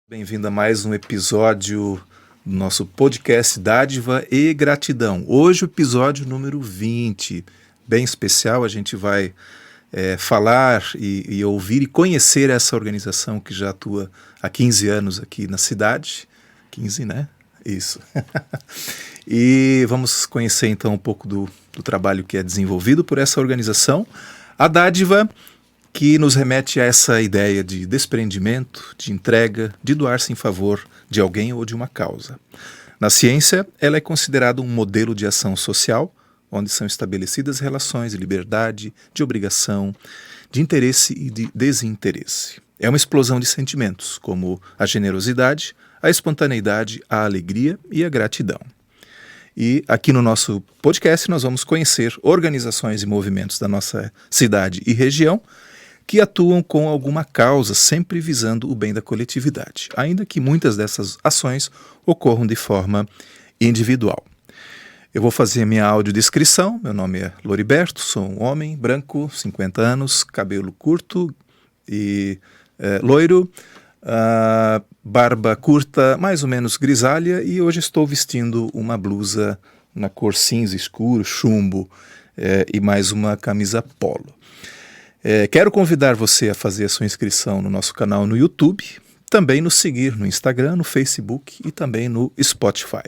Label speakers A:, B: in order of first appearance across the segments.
A: Bem-vindo a mais um episódio do nosso podcast Dádiva e Gratidão. Hoje o episódio número 20, bem especial. A gente vai falar e ouvir e conhecer essa organização que já atua há 15 anos aqui na cidade. 15, né? Isso. E vamos conhecer então um pouco do trabalho que é desenvolvido por essa organização. A Dádiva, que nos remete a essa ideia de desprendimento, de entrega, de doar-se em favor de alguém ou de uma causa. Na ciência, ela é considerada um modelo de ação social, onde são estabelecidas relações de liberdade, de obrigação, de interesse e de desinteresse. É uma explosão de sentimentos, como a generosidade, a espontaneidade, a alegria e a gratidão. E aqui no nosso podcast nós vamos conhecer organizações e movimentos da nossa cidade e região que atuam com alguma causa, sempre visando o bem da coletividade, ainda que muitas dessas ações ocorram de forma individual. Eu vou fazer a minha audiodescrição. Meu nome é Loriberto, sou um homem branco, 50 anos, cabelo curto e loiro, barba curta, mais ou menos grisalha, e hoje estou vestindo uma blusa na cor cinza escuro, chumbo, e mais uma camisa polo. Quero convidar você a fazer a sua inscrição no nosso canal no YouTube, também nos seguir no Instagram, no Facebook e também no Spotify.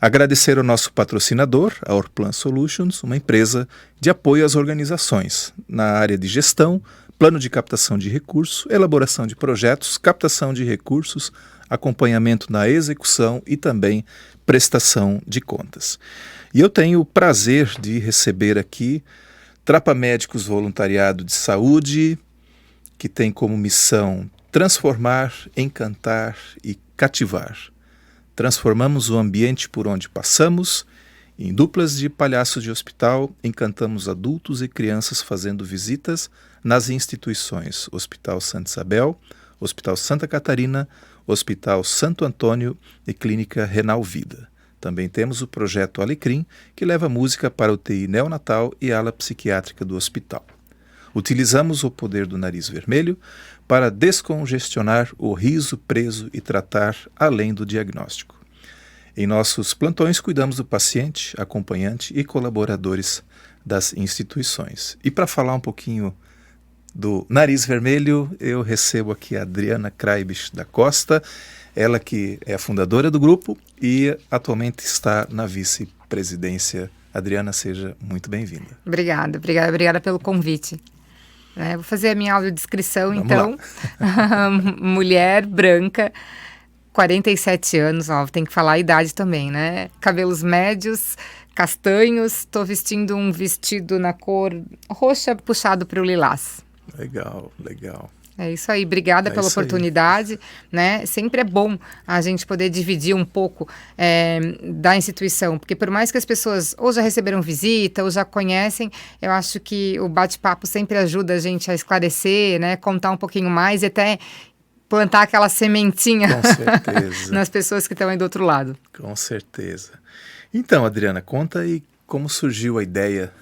A: Agradecer ao nosso patrocinador, a Orplan Solutions, uma empresa de apoio às organizações na área de gestão, plano de captação de recursos, elaboração de projetos, captação de recursos, acompanhamento na execução e também prestação de contas. E eu tenho o prazer de receber aqui Trapa Médicos Voluntariado de Saúde, que tem como missão transformar, encantar e cativar. Transformamos o ambiente por onde passamos. Em duplas de palhaços de hospital, encantamos adultos e crianças fazendo visitas nas instituições Hospital Santa Isabel, Hospital Santa Catarina, Hospital Santo Antônio e Clínica Renal Vida. Também temos o projeto Alecrim, que leva música para a UTI neonatal e ala psiquiátrica do hospital. Utilizamos o poder do nariz vermelho para descongestionar o riso preso e tratar além do diagnóstico. Em nossos plantões, cuidamos do paciente, acompanhante e colaboradores das instituições. E para falar um pouquinho do nariz vermelho, eu recebo aqui a Adriana Kraibich da Costa, ela que é a fundadora do grupo e atualmente está na vice-presidência. Adriana, seja muito bem-vinda.
B: Obrigada pelo convite. Vou fazer a minha audiodescrição, então. Mulher branca, 47 anos, tem que falar a idade também, né? Cabelos médios, castanhos, estou vestindo um vestido na cor roxa puxado para o lilás.
A: Legal.
B: É isso aí, obrigada pela oportunidade, né? Sempre é bom a gente poder dividir um pouco da instituição, porque por mais que as pessoas ou já receberam visita ou já conhecem, eu acho que o bate-papo sempre ajuda a gente a esclarecer, né? Contar um pouquinho mais e até plantar aquela sementinha nas pessoas que estão aí do outro lado.
A: Com certeza. Então, Adriana, conta aí como surgiu a ideia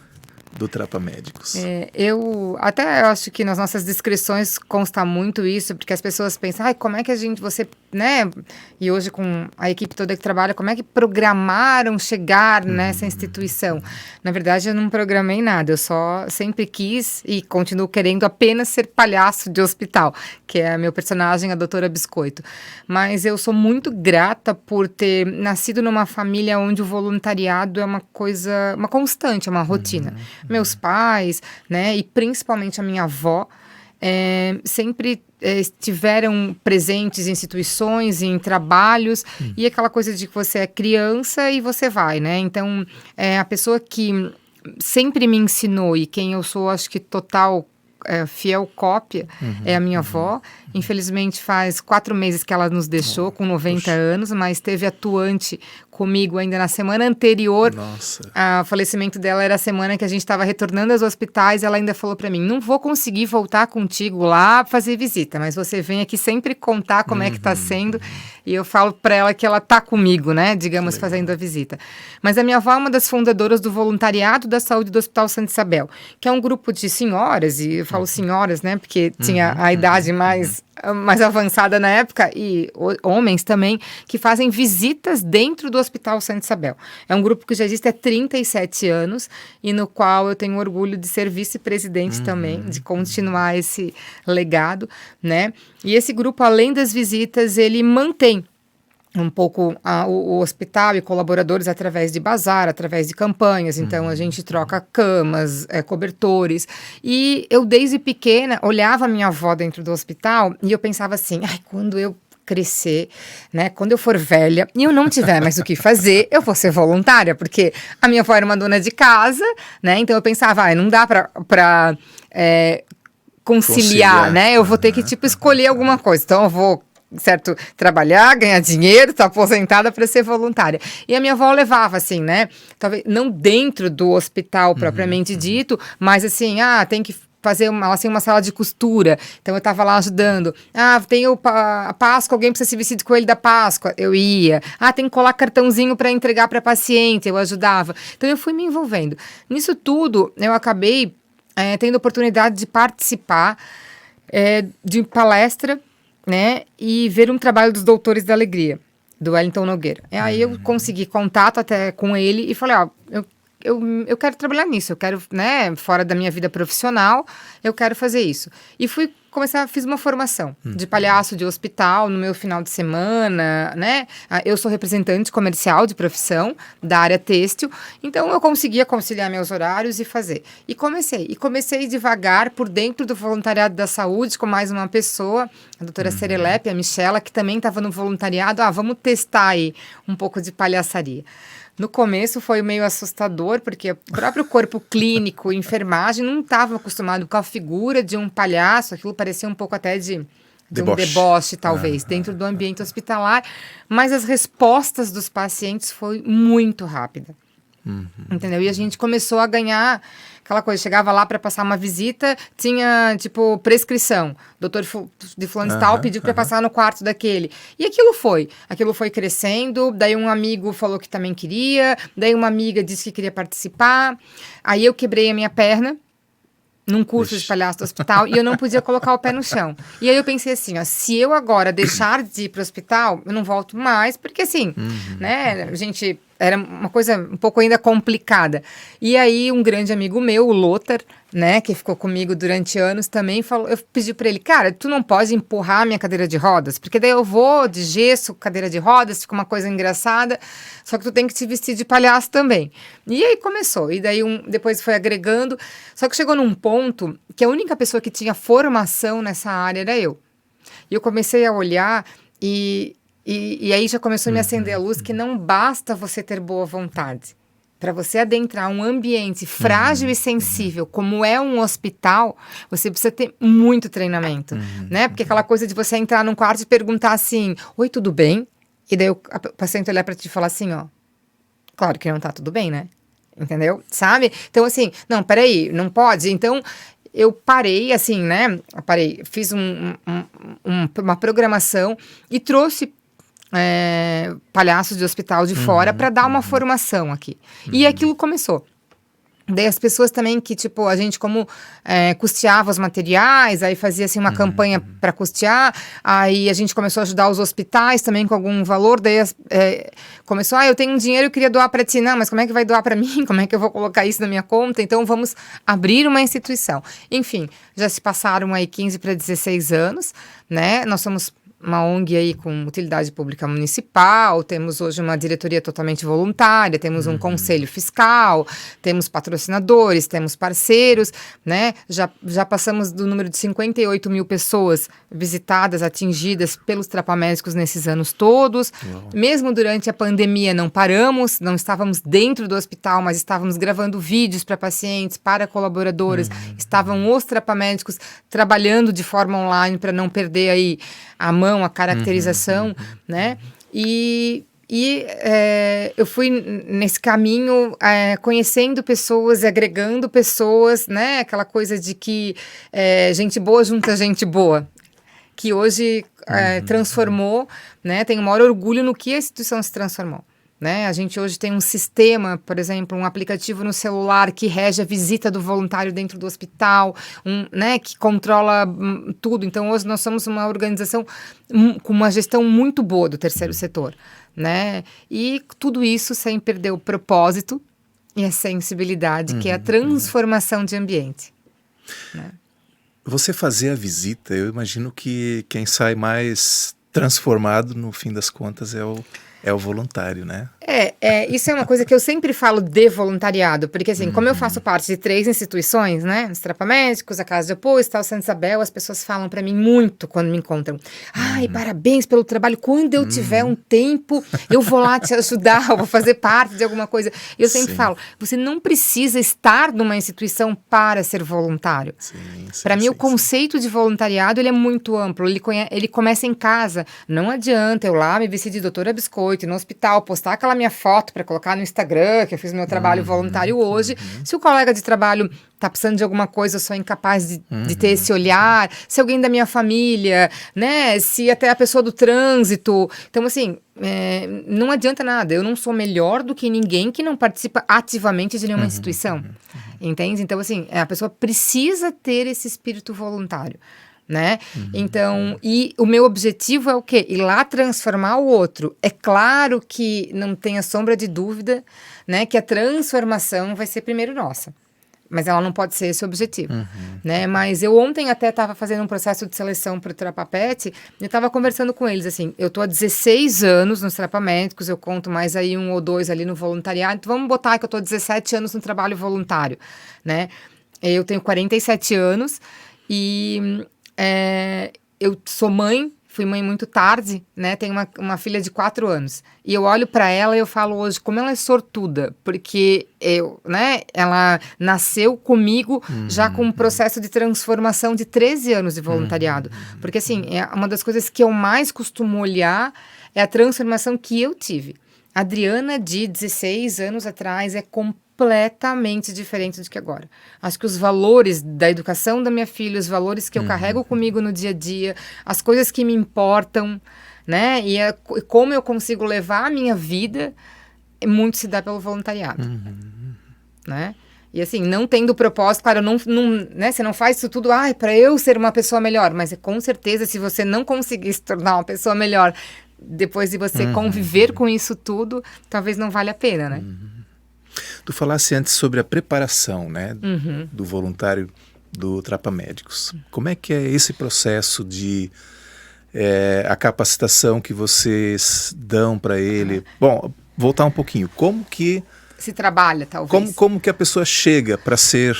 A: do Trapa Médicos.
B: Eu acho que nas nossas descrições consta muito isso, porque as pessoas pensam, como é que você, né, e hoje com a equipe toda que trabalha, como é que programaram chegar nessa instituição? Na verdade, eu não programei nada, eu só sempre quis e continuo querendo apenas ser palhaço de hospital, que é meu personagem, a doutora Biscoito. Mas eu sou muito grata por ter nascido numa família onde o voluntariado é uma coisa, uma constante, uma rotina. Meus pais, né, e principalmente a minha avó, sempre estiveram presentes em instituições, em trabalhos, e aquela coisa de que você é criança e você vai, né? Então, a pessoa que sempre me ensinou e quem eu sou, acho que total fiel cópia, é a minha avó. Infelizmente, faz 4 meses que ela nos deixou, com 90 anos, mas esteve atuante comigo ainda na semana anterior. O falecimento dela era a semana que a gente estava retornando aos hospitais. Ela ainda falou para mim, não vou conseguir voltar contigo lá fazer visita, mas você vem aqui sempre contar como é que está sendo. E eu falo para ela que ela está comigo, né, digamos, fazendo a visita. Mas a minha avó é uma das fundadoras do Voluntariado da Saúde do Hospital Santa Isabel, que é um grupo de senhoras, e eu falo senhoras, né? Porque tinha a idade mais avançada na época, e homens também, que fazem visitas dentro do Hospital Santa Isabel. É um grupo que já existe há 37 anos e no qual eu tenho orgulho de ser vice-presidente também, de continuar esse legado, né? E esse grupo, além das visitas, ele mantém um pouco o hospital e colaboradores através de bazar, através de campanhas. Então, a gente troca camas, cobertores. E eu, desde pequena, olhava a minha avó dentro do hospital e eu pensava assim, ai, quando eu crescer, né, quando eu for velha e eu não tiver mais o que fazer, eu vou ser voluntária, porque a minha avó era uma dona de casa, né, então eu pensava, não dá para conciliar, né, eu vou ter que, tipo, escolher alguma coisa, então eu vou, certo, trabalhar, ganhar dinheiro, estar aposentada para ser voluntária. E a minha avó levava, assim, né, talvez não dentro do hospital propriamente dito, mas assim, tem que fazer uma sala de costura, então eu estava lá ajudando. Tem a Páscoa, alguém precisa se vestir de coelho da Páscoa, eu ia. Tem que colar cartãozinho para entregar para paciente, eu ajudava. Então eu fui me envolvendo. Nisso tudo, eu acabei tendo oportunidade de participar de palestra, né, e ver um trabalho dos Doutores da Alegria, do Wellington Nogueira. Aí eu consegui contato até com ele e falei, eu quero trabalhar nisso, eu quero, né, fora da minha vida profissional, eu quero fazer isso. E fiz uma formação de palhaço de hospital no meu final de semana, né? Eu sou representante comercial de profissão da área têxtil, então eu conseguia conciliar meus horários e fazer. E comecei devagar por dentro do voluntariado da saúde com mais uma pessoa, a doutora Serelepe, a Michela, que também estava no voluntariado. Vamos testar aí um pouco de palhaçaria. No começo foi meio assustador, porque o próprio corpo clínico, enfermagem, não estava acostumado com a figura de um palhaço. Aquilo parecia um pouco até de um deboche, talvez, dentro do ambiente hospitalar. Mas as respostas dos pacientes foi muito rápida. Entendeu? E a gente começou a ganhar aquela coisa, chegava lá para passar uma visita, tinha, tipo, prescrição. Doutor de fulano de tal pediu para passar no quarto daquele. E aquilo foi crescendo, daí um amigo falou que também queria, daí uma amiga disse que queria participar, aí eu quebrei a minha perna num curso de palhaço do hospital e eu não podia colocar o pé no chão. E aí eu pensei assim, se eu agora deixar de ir para o hospital, eu não volto mais, porque assim, né, gente, era uma coisa um pouco ainda complicada. E aí um grande amigo meu, o Lothar, né, que ficou comigo durante anos também, eu pedi para ele, cara, tu não pode empurrar a minha cadeira de rodas, porque daí eu vou de gesso, cadeira de rodas, fica uma coisa engraçada, só que tu tem que te vestir de palhaço também. E aí começou, e daí depois foi agregando, só que chegou num ponto que a única pessoa que tinha formação nessa área era eu. E eu comecei a olhar e aí já começou a me acender a luz que não basta você ter boa vontade. Para você adentrar um ambiente frágil e sensível, como é um hospital, você precisa ter muito treinamento, né? Porque aquela coisa de você entrar num quarto e perguntar assim, oi, tudo bem? E daí o paciente olhar para ti e falar assim, claro que não tá tudo bem, né? Entendeu? Sabe? Então assim, não, peraí, não pode? Então eu parei, assim, né? Fiz uma programação e trouxe palhaços de hospital de fora para dar uma formação aqui. E aquilo começou. Daí as pessoas também que, tipo, a gente como custeava os materiais, aí fazia assim uma campanha para custear, aí a gente começou a ajudar os hospitais também com algum valor, daí começou, eu tenho um dinheiro e eu queria doar para ti, não, mas como é que vai doar para mim? Como é que eu vou colocar isso na minha conta? Então vamos abrir uma instituição. Enfim, já se passaram aí 15 para 16 anos, né? Nós somos uma ONG aí com utilidade pública municipal, temos hoje uma diretoria totalmente voluntária, temos um conselho fiscal, temos patrocinadores, temos parceiros, né? Já passamos do número de 58 mil pessoas visitadas, atingidas pelos trapamédicos nesses anos todos. Uau. Mesmo durante a pandemia não paramos, não estávamos dentro do hospital, mas estávamos gravando vídeos para pacientes, para colaboradores, estavam os trapamédicos trabalhando de forma online para não perder aí a mão, a caracterização, né? E eu fui nesse caminho conhecendo pessoas, agregando pessoas, né? Aquela coisa de que gente boa junta gente boa, que hoje transformou, né? Tenho o maior orgulho no que a instituição se transformou. né? A gente hoje tem um sistema, por exemplo, um aplicativo no celular que rege a visita do voluntário dentro do hospital, né, que controla tudo. Então, hoje nós somos uma organização com uma gestão muito boa do terceiro setor, né? E tudo isso sem perder o propósito e a sensibilidade, que é a transformação de ambiente, né?
A: Você fazer a visita, eu imagino que quem sai mais transformado, no fim das contas, é o voluntário, né?
B: Isso é uma coisa que eu sempre falo de voluntariado, porque assim, como eu faço parte de 3 instituições, né, os Trapa Médicos, a Casa de Apoio, Hospital Santa Isabel, as pessoas falam pra mim muito quando me encontram. Ai, parabéns pelo trabalho, quando eu tiver um tempo, eu vou lá te ajudar, eu vou fazer parte de alguma coisa. Eu sempre falo, você não precisa estar numa instituição para ser voluntário. Para mim, o conceito de voluntariado, ele é muito amplo, ele começa em casa. Não adianta eu lá me vestir de doutora Biscoito, no hospital, postar aquela minha foto para colocar no Instagram, que eu fiz meu trabalho voluntário hoje. Se o colega de trabalho tá precisando de alguma coisa, eu sou incapaz de ter esse olhar. Se alguém da minha família, né? Se até a pessoa do trânsito. Então, assim, não adianta nada. Eu não sou melhor do que ninguém que não participa ativamente de nenhuma instituição. Entende? Então, assim, a pessoa precisa ter esse espírito voluntário, né? Então, e o meu objetivo é o quê? Ir lá transformar o outro. É claro que não tenha sombra de dúvida, né, que a transformação vai ser primeiro nossa. Mas ela não pode ser esse o objetivo, né? Mas eu ontem até estava fazendo um processo de seleção para o Trapapet e estava conversando com eles, assim, eu estou há 16 anos nos Trapamédicos, eu conto mais aí 1 ou 2 ali no voluntariado, então vamos botar que eu estou há 17 anos no trabalho voluntário, né? Eu tenho 47 anos e eu sou mãe, fui mãe muito tarde, né? Tenho uma filha de 4 anos. E eu olho para ela e eu falo hoje como ela é sortuda, porque ela nasceu comigo já com um processo de transformação de 13 anos de voluntariado. Porque, assim, uma das coisas que eu mais costumo olhar é a transformação que eu tive. A Adriana, de 16 anos atrás, é completamente diferente do que agora. Acho que os valores da educação da minha filha, os valores que eu carrego comigo no dia a dia, as coisas que me importam, né? E como eu consigo levar a minha vida, muito se dá pelo voluntariado, né? E assim, não tendo propósito, claro, né, você não faz isso tudo para eu ser uma pessoa melhor, mas com certeza, se você não conseguir se tornar uma pessoa melhor depois de você conviver com isso tudo, talvez não valha a pena, né?
A: Tu falasse antes sobre a preparação, né, do voluntário do Trapamédicos. Como é que é esse processo de a capacitação que vocês dão para ele? Bom, voltar um pouquinho. Como que
B: se trabalha, talvez.
A: Como que a pessoa chega para ser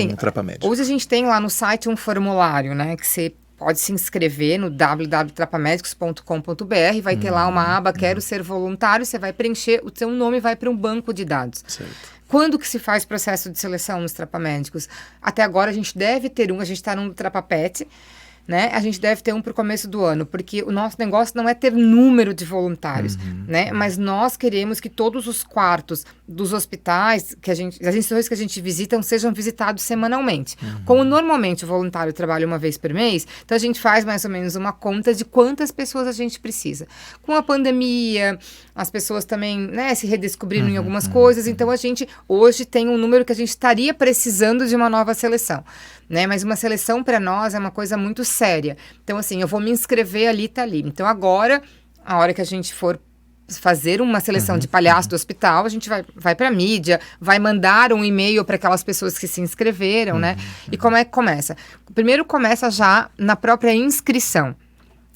A: um Trapamédico?
B: Hoje a gente tem lá no site um formulário, né, que você pode se inscrever no www.trapamedicos.com.br, vai ter lá uma aba Quero Ser Voluntário, você vai preencher, o seu nome vai para um banco de dados.
A: Certo.
B: Quando que se faz processo de seleção nos Trapamédicos? Até agora a gente deve ter a gente está no Trapapet, né? A gente deve ter um para o começo do ano, porque o nosso negócio não é ter número de voluntários, né? Mas nós queremos que todos os quartos dos hospitais, das instituições que a gente visita, sejam visitados semanalmente. Como normalmente o voluntário trabalha uma vez por mês, então a gente faz mais ou menos uma conta de quantas pessoas a gente precisa. Com a pandemia, as pessoas também, né, se redescobriram em algumas coisas, então a gente hoje tem um número que a gente estaria precisando de uma nova seleção, né? Mas uma seleção para nós é uma coisa muito séria. Então, assim, eu vou me inscrever ali, tá ali. Então, agora, a hora que a gente for fazer uma seleção de palhaço do hospital, a gente vai para a mídia, vai mandar um e-mail para aquelas pessoas que se inscreveram, né? E como é que começa? Primeiro começa já na própria inscrição.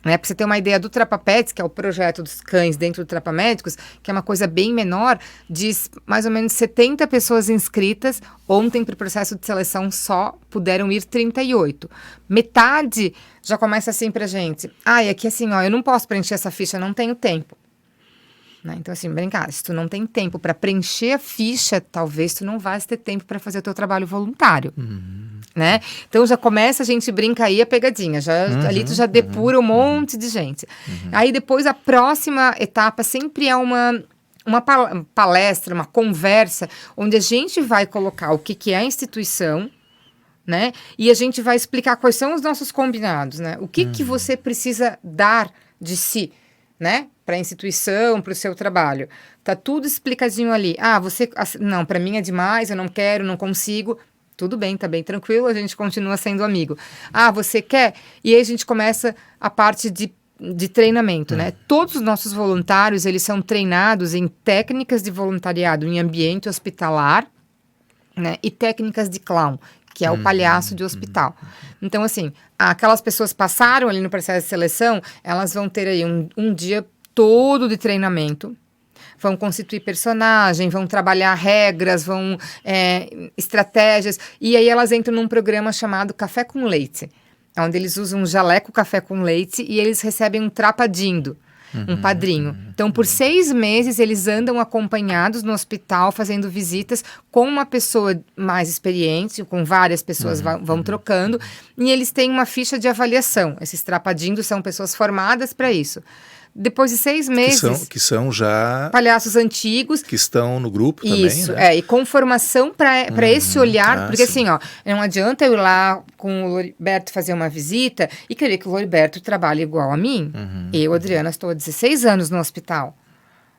B: Né, para você ter uma ideia do Trapapets, que é o projeto dos cães dentro do Trapamédicos, que é uma coisa bem menor, diz mais ou menos 70 pessoas inscritas. Ontem, para o processo de seleção, só puderam ir 38. Metade já começa assim pra gente. É que assim, eu não posso preencher essa ficha, eu não tenho tempo. Né? Então, assim, brincar, se tu não tem tempo para preencher a ficha, talvez tu não vais ter tempo para fazer o teu trabalho voluntário. Né? Então já começa, a gente brinca aí a pegadinha, ali tu já depura um monte de gente. Aí depois a próxima etapa sempre é uma palestra, uma conversa, onde a gente vai colocar o que é a instituição, né? E a gente vai explicar quais são os nossos combinados, né? O que você precisa dar de si, né? Para a instituição, para o seu trabalho. Tá tudo explicadinho ali. Não, para mim é demais, eu não quero, não consigo. Tudo bem, tá bem tranquilo, a gente continua sendo amigo. Você quer? E aí a gente começa a parte de treinamento, né? Todos os nossos voluntários, eles são treinados em técnicas de voluntariado em ambiente hospitalar, né? E técnicas de clown, que é o palhaço de hospital. Então, assim, aquelas pessoas passaram ali no processo de seleção, elas vão ter aí um dia todo de treinamento, vão constituir personagem, vão trabalhar regras, estratégias, e aí elas entram num programa chamado Café com Leite, onde eles usam um jaleco café com leite e eles recebem um trapadindo, um padrinho. Então, por 6 meses, eles andam acompanhados no hospital, fazendo visitas com uma pessoa mais experiente, com várias pessoas vão trocando, e eles têm uma ficha de avaliação. Esses trapadindos são pessoas formadas para isso. Depois de 6 meses...
A: Que são já...
B: palhaços antigos.
A: Que estão no grupo
B: isso,
A: também, né?
B: E com formação para esse olhar, porque
A: sim.
B: assim, não adianta eu ir lá com o Loriberto fazer uma visita e querer que o Loriberto trabalhe igual a mim. Eu, Adriana, estou há 16 anos no hospital,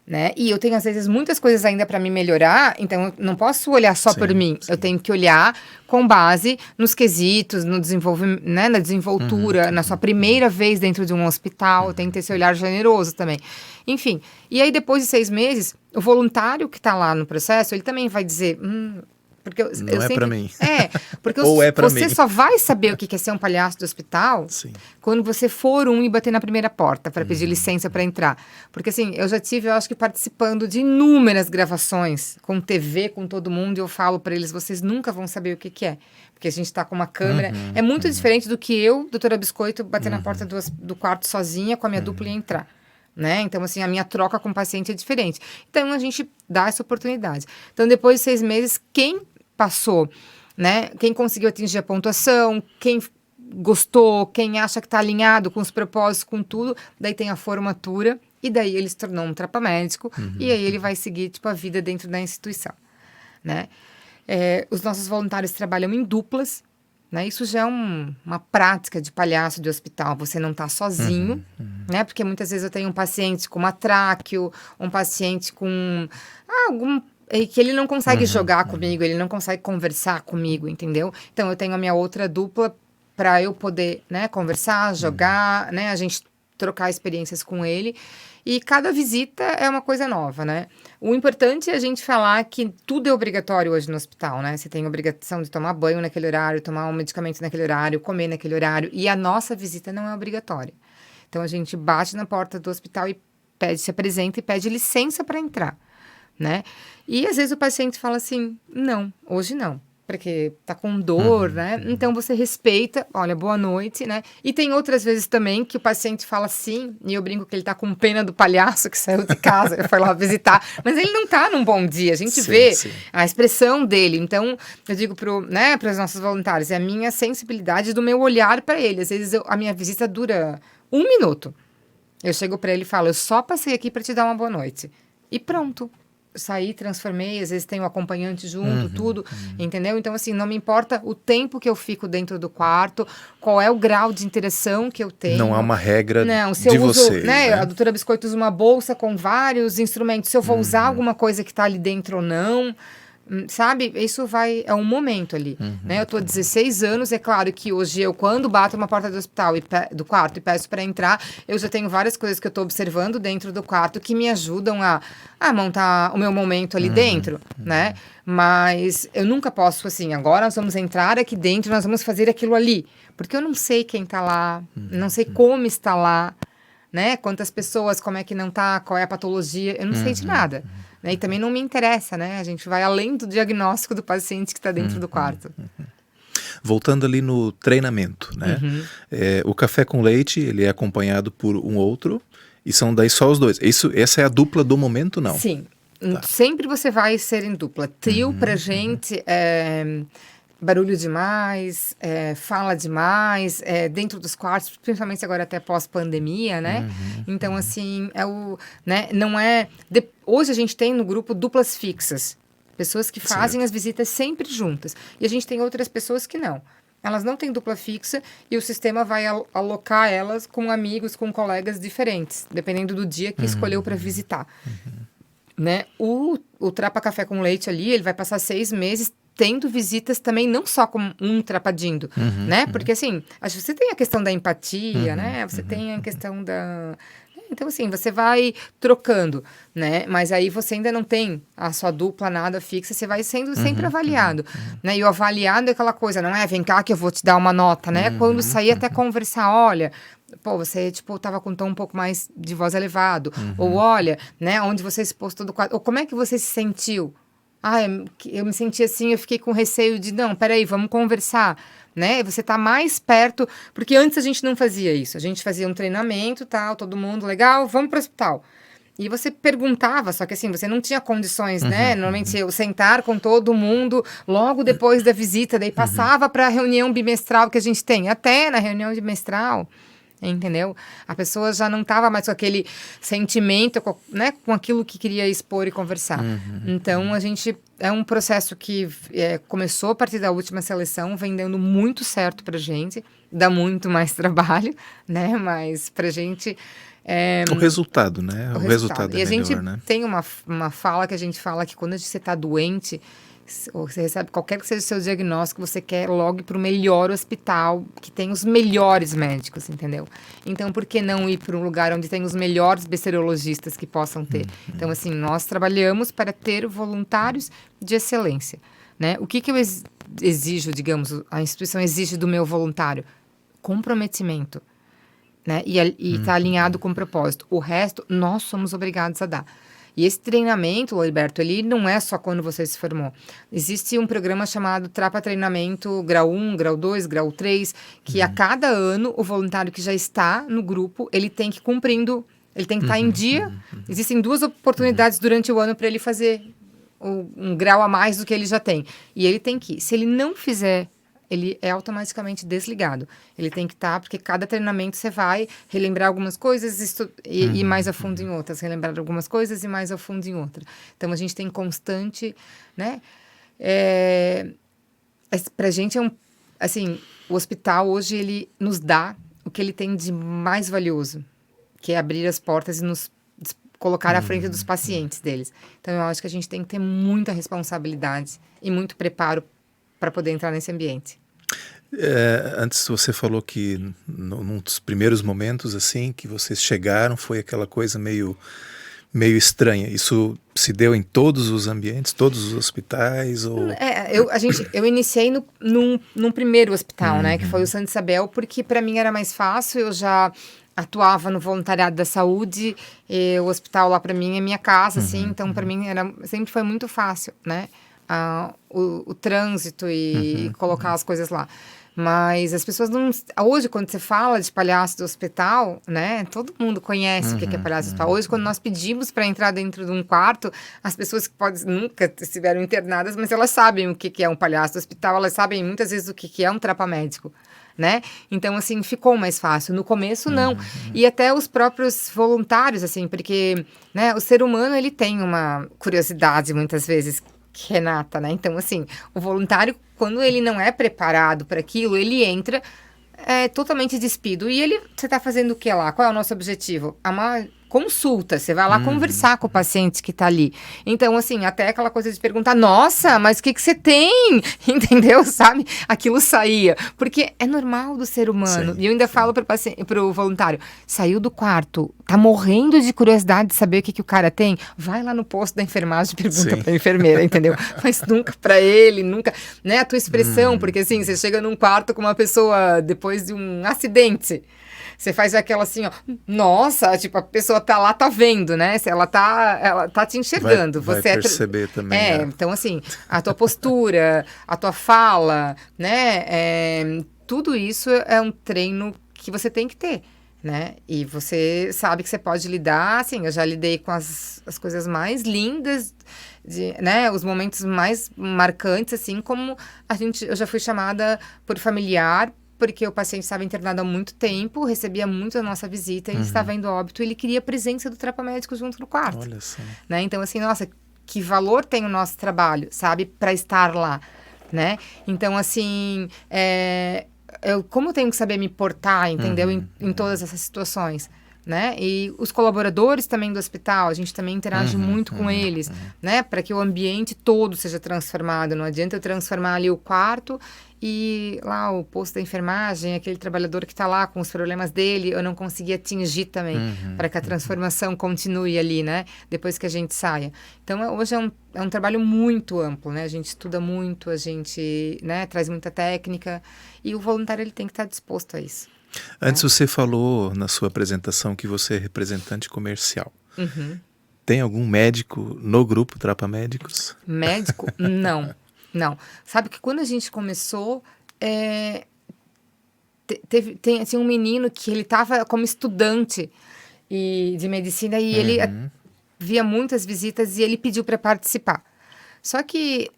B: né? E eu tenho, às vezes, muitas coisas ainda para me melhorar, então eu não posso olhar só por mim. Sim. Eu tenho que olhar com base nos quesitos, no desenvolvimento, né, na desenvoltura, na sua primeira vez dentro de um hospital, tem que ter esse olhar generoso também. Enfim, e aí depois de 6 meses, o voluntário que está lá no processo, ele também vai dizer... porque eu
A: sempre... para mim.
B: Porque
A: Ou é pra
B: você
A: mim.
B: só vai saber o que é ser um palhaço do hospital quando você for e bater na primeira porta para pedir licença para entrar. Porque assim, eu já tive, eu acho que participando de inúmeras gravações com TV, com todo mundo, e eu falo para eles, vocês nunca vão saber o que é. Porque a gente está com uma câmera. É muito diferente do que eu, doutora Biscoito, bater na porta do quarto sozinha com a minha dupla e entrar. Né? Então, assim, a minha troca com o paciente é diferente. Então, a gente dá essa oportunidade. Então, depois de 6 meses, quem passou, né? Quem conseguiu atingir a pontuação, quem gostou, quem acha que está alinhado com os propósitos, com tudo, daí tem a formatura, e daí ele se tornou um trapamédico, e aí ele vai seguir, tipo, a vida dentro da instituição, né? Os nossos voluntários trabalham em duplas, né? Isso já é uma prática de palhaço de hospital, você não está sozinho, né? Porque muitas vezes eu tenho um paciente com uma tráqueo, um paciente com algum... que ele não consegue jogar comigo, ele não consegue conversar comigo, entendeu? Então, eu tenho a minha outra dupla para eu poder, né, conversar, jogar, né? A gente trocar experiências com ele. E cada visita é uma coisa nova, né? O importante é a gente falar que tudo é obrigatório hoje no hospital, né? Você tem obrigação de tomar banho naquele horário, tomar um medicamento naquele horário, comer naquele horário. E a nossa visita não é obrigatória. Então, a gente bate na porta do hospital e se apresenta e pede licença para entrar, né? E às vezes o paciente fala assim, não, hoje não, porque tá com dor, né? Então você respeita, olha, boa noite, né? E tem outras vezes também que o paciente fala sim, e eu brinco que ele tá com pena do palhaço que saiu de casa, foi lá visitar, mas ele não tá num bom dia, a gente vê a expressão dele. Então, eu digo para os nossos voluntários, é a minha sensibilidade do meu olhar para ele. Às vezes a minha visita dura 1 minuto. Eu chego para ele e falo, eu só passei aqui para te dar uma boa noite. E pronto. Saí, transformei, às vezes tem um acompanhante junto, tudo, entendeu? Então, assim, não me importa o tempo que eu fico dentro do quarto, qual é o grau de interação que eu tenho.
A: Não há uma regra
B: se eu uso,
A: vocês, né?
B: A doutora Biscoito usa uma bolsa com vários instrumentos, se eu vou usar alguma coisa que está ali dentro ou não, sabe? Isso é um momento ali, né? Eu tô há 16 anos, é claro que hoje eu, quando bato uma porta do hospital do quarto e peço para entrar, eu já tenho várias coisas que eu tô observando dentro do quarto que me ajudam a montar o meu momento ali dentro, né? Mas eu nunca posso, assim, agora nós vamos entrar aqui dentro, nós vamos fazer aquilo ali, porque eu não sei quem tá lá, não sei como está lá, né? Quantas pessoas, como é que não tá, qual é a patologia, eu não sei de nada. Né? E também não me interessa, né? A gente vai além do diagnóstico do paciente que está dentro do quarto.
A: Voltando ali no treinamento, né? O café com leite, ele é acompanhado por um outro, e são daí só os dois. Essa é a dupla do momento, não?
B: Sim. Sempre você vai ser em dupla. Trio pra gente é barulho demais, fala demais, dentro dos quartos, principalmente agora até pós-pandemia, né? Então, assim, né? Não é... Hoje a gente tem no grupo duplas fixas. Pessoas que fazem as visitas sempre juntas. E a gente tem outras pessoas que não. elas não têm dupla fixa e o sistema vai alocar elas com amigos, com colegas diferentes, dependendo do dia que escolheu para visitar. Né? O Trapa Café com Leite ali, ele vai passar 6 meses tendo visitas também, não só com um trapadindo, né? Porque, assim, acho que você tem a questão da empatia, né? Você tem a questão da... Então, assim, você vai trocando, né? Mas aí você ainda não tem a sua dupla nada fixa, você vai sendo sempre avaliado, né? E o avaliado é aquela coisa, não é? Vem cá que eu vou te dar uma nota, né? Quando sair até conversar, olha... Pô, você, tipo, tava com um tom um pouco mais de voz elevado. Ou olha, né, onde você se postou do quadro. Ou como é que você se sentiu? Ah, eu me senti assim, eu fiquei com receio de, não, peraí, vamos conversar, né? Você tá mais perto, porque antes a gente não fazia isso. A gente fazia um treinamento, tal, todo mundo, legal, vamos pro hospital. E você perguntava, só que assim, você não tinha condições, né? Normalmente eu sentar com todo mundo logo depois da visita, daí passava para a reunião bimestral que a gente tem. Até na reunião bimestral, entendeu? A pessoa já não estava mais com aquele sentimento, né, com aquilo que queria expor e conversar. Então, a gente... É um processo que começou a partir da última seleção, vem dando muito certo pra gente. Dá muito mais trabalho, né? Mas pra gente...
A: O resultado, né? O resultado é
B: e a
A: melhor,
B: gente
A: né?
B: tem uma fala que a gente fala que quando você está doente... ou você recebe qualquer que seja o seu diagnóstico, você quer logo ir para o melhor hospital, que tem os melhores médicos, entendeu? Então, por que não ir para um lugar onde tem os melhores bacteriologistas que possam ter? Então, assim, nós trabalhamos para ter voluntários de excelência, né? O que eu exijo, digamos, a instituição exige do meu voluntário? Comprometimento, né? E tá alinhado com o propósito. O resto, nós somos obrigados a dar. E esse treinamento, Alberto, ele não é só quando você se formou. Existe um programa chamado Trapa Treinamento Grau 1, Grau 2, Grau 3, que a cada ano o voluntário que já está no grupo, ele tem que ir cumprindo, ele tem que estar em dia. Existem 2 oportunidades durante o ano para ele fazer um grau a mais do que ele já tem. E ele tem que ir. Se ele não fizer, ele é automaticamente desligado. Ele tem que estar, porque cada treinamento você vai relembrar algumas coisas e ir mais a fundo em outras. Relembrar algumas coisas e mais a fundo em outras. Então, a gente tem constante, né? Pra gente é assim, o hospital hoje, ele nos dá o que ele tem de mais valioso, que é abrir as portas e nos colocar à frente dos pacientes deles. Então, eu acho que a gente tem que ter muita responsabilidade e muito preparo para poder entrar nesse ambiente.
A: Antes você falou que num dos primeiros momentos assim que vocês chegaram foi aquela coisa meio estranha. Isso se deu em todos os ambientes, todos os hospitais? Ou...
B: Eu iniciei num primeiro hospital, né, que foi o Santa Isabel, porque para mim era mais fácil. Eu já atuava no voluntariado da saúde, e o hospital lá para mim é minha casa, assim, então para mim sempre foi muito fácil, né? O trânsito e colocar as coisas lá. Mas as pessoas não... Hoje, quando você fala de palhaço do hospital, né? Todo mundo conhece o que é palhaço do hospital. Hoje, quando nós pedimos para entrar dentro de um quarto, as pessoas que nunca estiveram internadas, mas elas sabem o que é um palhaço do hospital, elas sabem muitas vezes o que é um trapa-médico, né? Então, assim, ficou mais fácil. No começo, não. E até os próprios voluntários, assim, porque, né, o ser humano, ele tem uma curiosidade, muitas vezes, Renata, né? Então, assim, o voluntário, quando ele não é preparado para aquilo, ele entra totalmente despido. E você tá fazendo o que lá? Qual é o nosso objetivo? Uma consulta, você vai lá conversar com o paciente que tá ali. Então, assim, até aquela coisa de perguntar, nossa, mas o que você tem? Entendeu? Sabe? Aquilo saía. Porque é normal do ser humano. Sim, e eu ainda falo pro voluntário, saiu do quarto, tá morrendo de curiosidade de saber o que o cara tem? Vai lá no posto da enfermagem e pergunta pra enfermeira, entendeu? Mas nunca pra ele, nunca, né? A tua expressão, porque assim, você chega num quarto com uma pessoa depois de um acidente, você faz aquela assim, ó, nossa, tipo, a pessoa tá lá, tá vendo, né? Ela tá te enxergando.
A: Vai perceber também.
B: Então, assim, a tua postura, a tua fala, né? Tudo isso é um treino que você tem que ter, né? E você sabe que você pode lidar, assim, eu já lidei com as coisas mais lindas, né? Os momentos mais marcantes, assim, como eu já fui chamada por familiar, porque o paciente estava internado há muito tempo, recebia muito a nossa visita, ele estava indo a óbito, ele queria a presença do trapa-médico junto no quarto. Olha só. Né? Então, assim, nossa, que valor tem o nosso trabalho, sabe, para estar lá. né? Então, assim, como eu tenho que saber me portar, entendeu? Em todas essas situações, né? E os colaboradores também do hospital, a gente também interage muito com eles, né? Para que o ambiente todo seja transformado. Não adianta eu transformar ali o quarto e lá o posto da enfermagem, aquele trabalhador que está lá com os problemas dele, eu não consegui atingir também, para que a transformação continue ali, né? Depois que a gente saia. Então, hoje é um trabalho muito amplo, né? A gente estuda muito, a gente, né, traz muita técnica e o voluntário ele tem que estar disposto a isso.
A: Antes você falou na sua apresentação que você é representante comercial. Tem algum médico no grupo Trapa Médicos?
B: Médico? Não. Não. Sabe que quando a gente começou, tem assim, um menino que ele estava como estudante de medicina e ele via muitas visitas e ele pediu para participar. Só que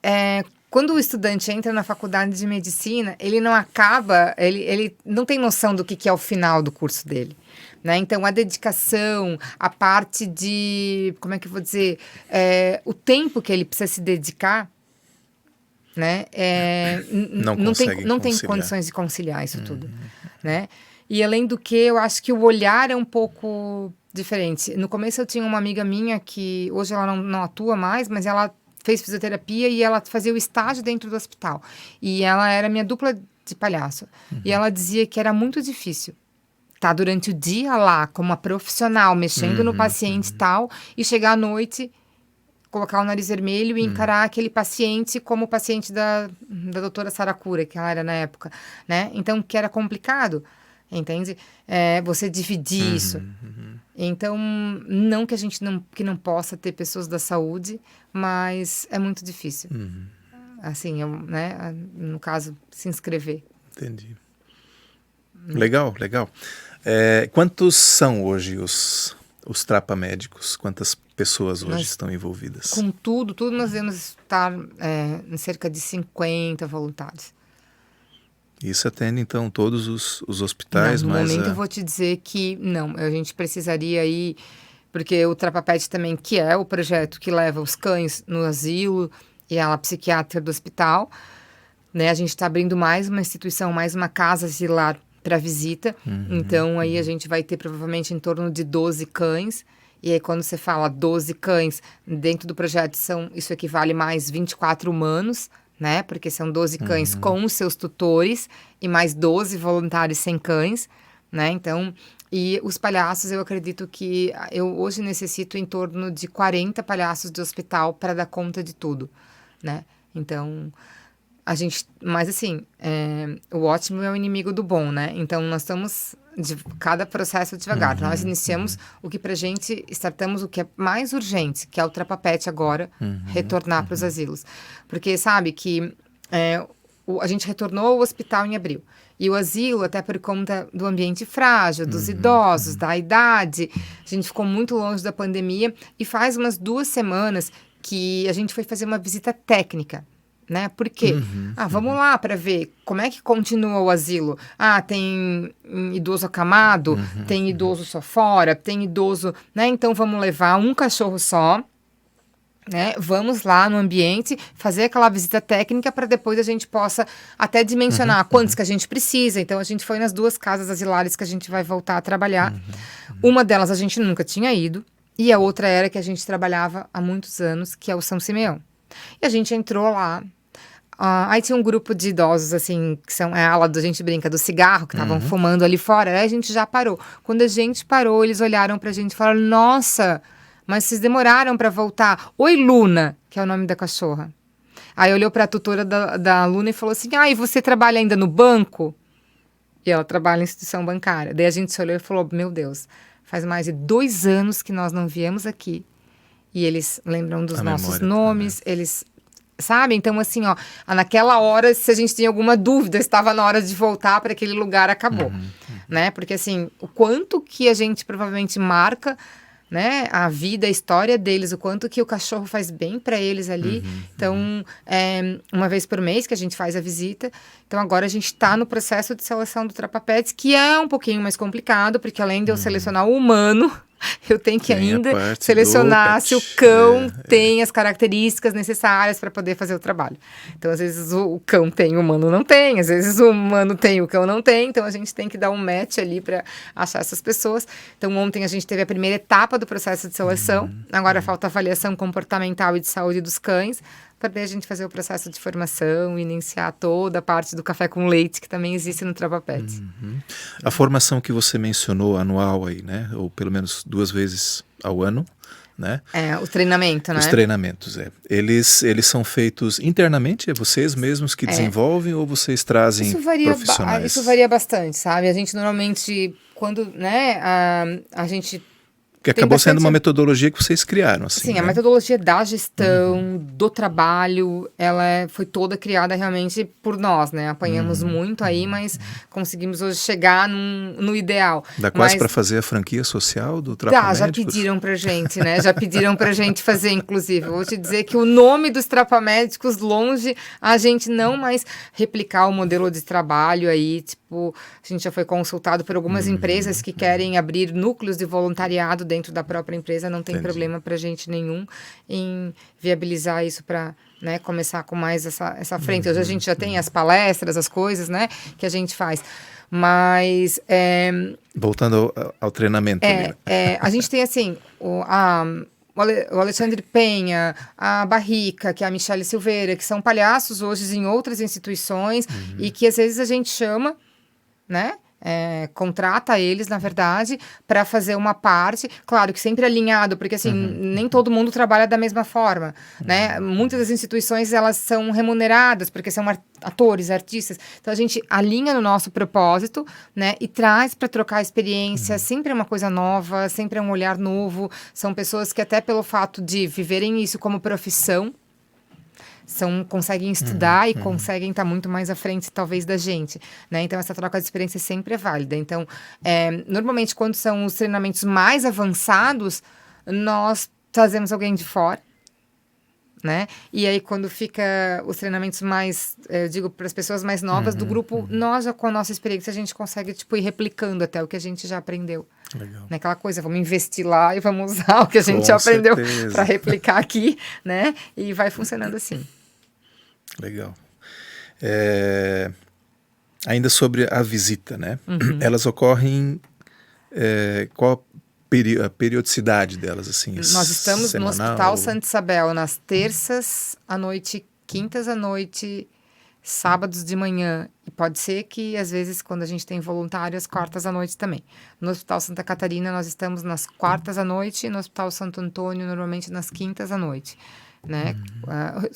B: quando o estudante entra na faculdade de medicina, ele não acaba, ele não tem noção do que é o final do curso dele. Né? Então, a dedicação, a parte de, como é que eu vou dizer, o tempo que ele precisa se dedicar, né? Não tem condições de conciliar isso tudo, né? E além do que, eu acho que o olhar é um pouco diferente. No começo eu tinha uma amiga minha que hoje ela não atua mais, mas ela fez fisioterapia e ela fazia o estágio dentro do hospital. E ela era minha dupla de palhaço. E ela dizia que era muito difícil estar durante o dia lá como uma profissional, mexendo no paciente e tal, e chegar à noite, colocar o nariz vermelho e encarar aquele paciente como o paciente da doutora Saracura, que ela era na época, né? Então, que era complicado, entende? Você dividir isso. Então, não que a gente não possa ter pessoas da saúde, mas é muito difícil. Assim, né? No caso, se inscrever.
A: Entendi. Legal, legal. Quantos são hoje os Trapa Médicos? Quantas pessoas hoje estão envolvidas?
B: Com tudo nós devemos estar em cerca de 50 voluntários.
A: Isso atende, então, todos os hospitais?
B: No momento eu vou te dizer que não, a gente precisaria ir, porque o Trapa Pet também, que é o projeto que leva os cães no asilo e a ala psiquiátrica do hospital, né? A gente está abrindo mais uma instituição, mais uma casa asilar para visita. Então, aí a gente vai ter provavelmente em torno de 12 cães. E aí, quando você fala 12 cães, dentro do projeto isso equivale mais 24 humanos, né? Porque são 12 cães com os seus tutores e mais 12 voluntários sem cães, né? Então, e os palhaços, eu acredito que eu hoje necessito em torno de 40 palhaços de hospital para dar conta de tudo, né? Então, mas assim, o ótimo é o inimigo do bom, né? Então, nós estamos de cada processo devagar. Nós iniciamos o que pra gente, startamos o que é mais urgente, que é o Trapa Pet agora, retornar para os asilos. Porque sabe que a gente retornou ao hospital em abril. E o asilo, até por conta do ambiente frágil, dos idosos, da idade, a gente ficou muito longe da pandemia. E faz umas 2 semanas que a gente foi fazer uma visita técnica. Né? Por quê? Vamos lá para ver como é que continua o asilo. Tem idoso acamado, tem idoso só fora, tem idoso, né? Então vamos levar um cachorro só, né? Vamos lá no ambiente, fazer aquela visita técnica para depois a gente possa até dimensionar quantos que a gente precisa. Então a gente foi nas 2 casas asilares que a gente vai voltar a trabalhar. Uma delas a gente nunca tinha ido e a outra era que a gente trabalhava há muitos anos, que é o São Simeão. E a gente entrou lá. Aí tinha um grupo de idosos, assim, que são a ala a gente brinca, do cigarro, que estavam fumando ali fora. Aí a gente já parou. Quando a gente parou, eles olharam pra gente e falaram: nossa, mas vocês demoraram pra voltar. Oi, Luna, que é o nome da cachorra. Aí olhou pra tutora da Luna e falou assim: e você trabalha ainda no banco? E ela trabalha em instituição bancária. Daí a gente se olhou e falou: meu Deus, faz mais de 2 anos que nós não viemos aqui. E eles lembram dos nossos nomes, eles... Sabe? Então, assim, naquela hora, se a gente tinha alguma dúvida, estava na hora de voltar para aquele lugar, acabou, né? Porque, assim, o quanto que a gente provavelmente marca, né? A vida, a história deles, o quanto que o cachorro faz bem para eles ali. Então, uma vez por mês que a gente faz a visita. Então, agora a gente está no processo de seleção do Trapa Pets, que é um pouquinho mais complicado, porque além de eu selecionar o humano, eu tenho que
A: Tem a
B: ainda
A: parte
B: selecionar
A: do
B: se o
A: pet.
B: cão tem as características necessárias para poder fazer o trabalho. Então, às vezes o cão tem, o humano não tem, às vezes o humano tem, o cão não tem, então a gente tem que dar um match ali para achar essas pessoas. Então, ontem a gente teve a primeira etapa do processo de seleção, agora falta a avaliação comportamental e de saúde dos cães, para daí a gente fazer o processo de formação e iniciar toda a parte do café com leite, que também existe no Trava Pet.
A: A formação que você mencionou, anual aí, né? Ou pelo menos 2 vezes ao ano, né?
B: O treinamento, né?
A: Os treinamentos, Eles são feitos internamente? É vocês mesmos que desenvolvem ou vocês trazem profissionais?
B: Isso varia bastante, sabe? A gente normalmente, quando, né, a gente...
A: Que acabou sendo uma metodologia que vocês criaram, assim,
B: Sim,
A: né?
B: a metodologia da gestão, do trabalho, ela foi toda criada realmente por nós, né? Apanhamos muito aí, mas conseguimos hoje chegar no ideal.
A: Dá quase para fazer a franquia social do Trapa
B: Já
A: Médicos?
B: pediram pra gente, né? Já pediram pra gente fazer, inclusive. Vou te dizer que o nome dos Trapa Médicos, longe, a gente não mais replicar o modelo de trabalho aí, tipo, a gente já foi consultado por algumas empresas que querem abrir núcleos de voluntariado dentro da própria empresa, não tem problema pra gente nenhum em viabilizar isso para, né, começar com mais essa frente. Hoje a gente já tem as palestras, as coisas, né, que a gente faz. Mas...
A: Voltando ao treinamento.
B: a gente tem, assim, o Alexandre Penha, a Barrica, que é a Michele Silveira, que são palhaços hoje em outras instituições e que às vezes a gente chama, né? Contrata eles, na verdade, para fazer uma parte, claro que sempre alinhado, porque assim, nem todo mundo trabalha da mesma forma, né? Muitas das instituições, elas são remuneradas, porque são atores, artistas, então a gente alinha no nosso propósito, né? E traz para trocar experiência, sempre é uma coisa nova, sempre é um olhar novo, são pessoas que até pelo fato de viverem isso como profissão, conseguem estudar e conseguem estar muito mais à frente, talvez, da gente, né? Então, essa troca de experiência sempre é válida. Então, normalmente, quando são os treinamentos mais avançados, nós trazemos alguém de fora, né? E aí, quando fica os treinamentos mais, eu digo, para as pessoas mais novas do grupo, nós, já com a nossa experiência, a gente consegue, tipo, ir replicando até o que a gente já aprendeu.
A: Legal.
B: Naquela coisa, vamos investir lá e vamos usar o que a gente já aprendeu para replicar aqui, né? E vai funcionando assim.
A: Legal. Ainda sobre a visita, né? Elas ocorrem... qual a periodicidade delas, assim?
B: Nós estamos semanal, no Hospital Santa Isabel nas terças à noite, quintas à noite, sábados de manhã. E pode ser que, às vezes, quando a gente tem voluntários, quartas à noite também. No Hospital Santa Catarina, nós estamos nas quartas à noite, e no Hospital Santo Antônio, normalmente nas quintas à noite. Né?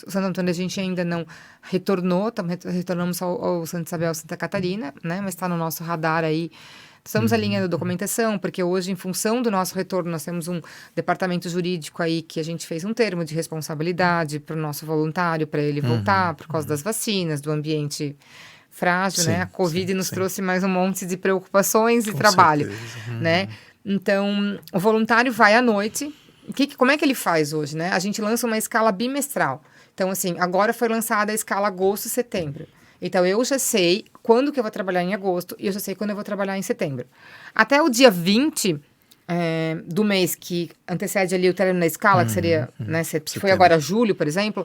B: O Santo Antônio a gente ainda não retornou, retornamos ao Santa Isabel Santa Catarina, né? Mas está no nosso radar aí. Estamos alinhando a documentação, porque hoje, em função do nosso retorno, nós temos um departamento jurídico aí que a gente fez um termo de responsabilidade para o nosso voluntário, para ele voltar, por causa das vacinas, do ambiente frágil, né? A Covid nos trouxe mais um monte de preocupações e trabalho, né? Então, o voluntário vai à noite. Como é que ele faz hoje, né? A gente lança uma escala bimestral. Então, assim, agora foi lançada a escala agosto e setembro. Então, eu já sei quando que eu vou trabalhar em agosto e eu já sei quando eu vou trabalhar em setembro. Até o dia 20 do mês que antecede ali o término da escala, que seria, né, se foi agora julho, por exemplo,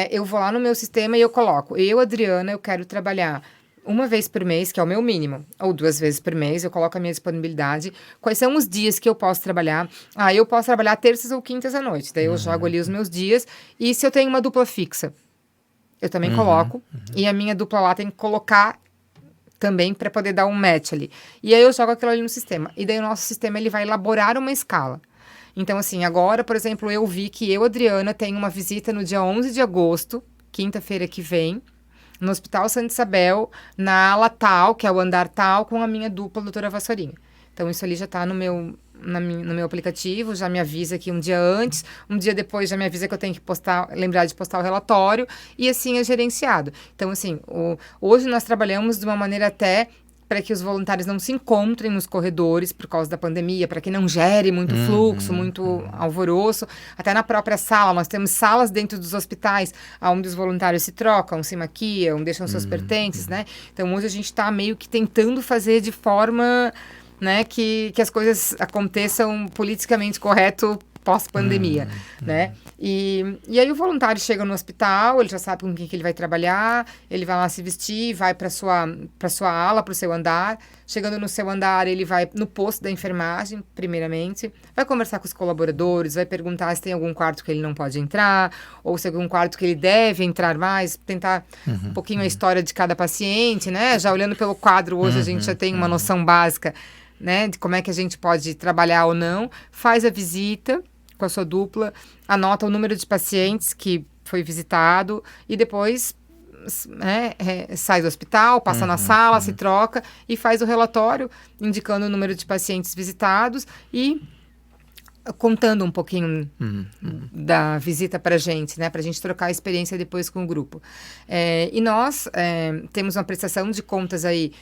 B: eu vou lá no meu sistema e eu coloco, Adriana, eu quero trabalhar uma vez por mês, que é o meu mínimo, ou 2 vezes por mês, eu coloco a minha disponibilidade. Quais são os dias que eu posso trabalhar? Eu posso trabalhar terças ou quintas à noite. Daí eu jogo ali os meus dias. E se eu tenho uma dupla fixa, eu também coloco. E a minha dupla lá tem que colocar também para poder dar um match ali. E aí eu jogo aquilo ali no sistema. E daí o nosso sistema ele vai elaborar uma escala. Então, assim, agora, por exemplo, eu vi que Adriana, tenho uma visita no dia 11 de agosto, quinta-feira que vem, no Hospital Santa Isabel, na ala tal, que é o andar tal, com a minha dupla, a doutora Vassourinha. Então, isso ali já está no meu aplicativo, já me avisa aqui um dia antes, um dia depois já me avisa que eu tenho que lembrar de postar o relatório, e assim é gerenciado. Então, assim, hoje nós trabalhamos de uma maneira até para que os voluntários não se encontrem nos corredores por causa da pandemia, para que não gere muito fluxo, muito alvoroço. Até na própria sala, nós temos salas dentro dos hospitais onde os voluntários se trocam, se maquiam, deixam seus pertences, né? Então, hoje a gente está meio que tentando fazer de forma né, que as coisas aconteçam politicamente correto pós-pandemia, né? E aí o voluntário chega no hospital, ele já sabe com quem que ele vai trabalhar, ele vai lá se vestir, vai para sua ala, para o seu andar. Chegando no seu andar, ele vai no posto da enfermagem, primeiramente, vai conversar com os colaboradores, vai perguntar se tem algum quarto que ele não pode entrar, ou se tem algum quarto que ele deve entrar mais, tentar um pouquinho a história de cada paciente, né? Já olhando pelo quadro hoje, a gente já tem uma noção básica, né, de como é que a gente pode trabalhar ou não, faz a visita com a sua dupla, anota o número de pacientes que foi visitado e depois, né, sai do hospital, passa na sala, se troca e faz o relatório indicando o número de pacientes visitados e contando um pouquinho da visita para a gente, né, para a gente trocar a experiência depois com o grupo. E nós temos uma prestação de contas aí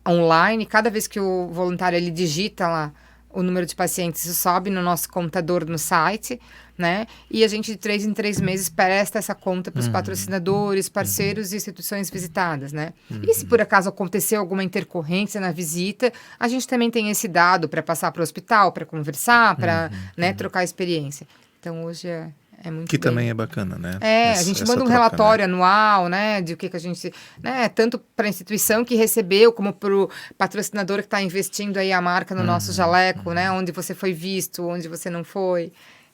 B: online. Cada vez que o voluntário ele digita lá o número de pacientes, isso sobe no nosso computador no site, né? E a gente de 3 em 3 meses presta essa conta para os patrocinadores, parceiros e instituições visitadas, né? E se por acaso aconteceu alguma intercorrência na visita, a gente também tem esse dado para passar para o hospital, para conversar, para né, trocar experiência. Então hoje é muito
A: que
B: bem.
A: Também é bacana, né?
B: A gente manda um relatório anual, né, de o que a gente, né, tanto para a instituição que recebeu, como para o patrocinador que está investindo aí a marca no nosso jaleco, né, onde você foi visto, onde você não foi,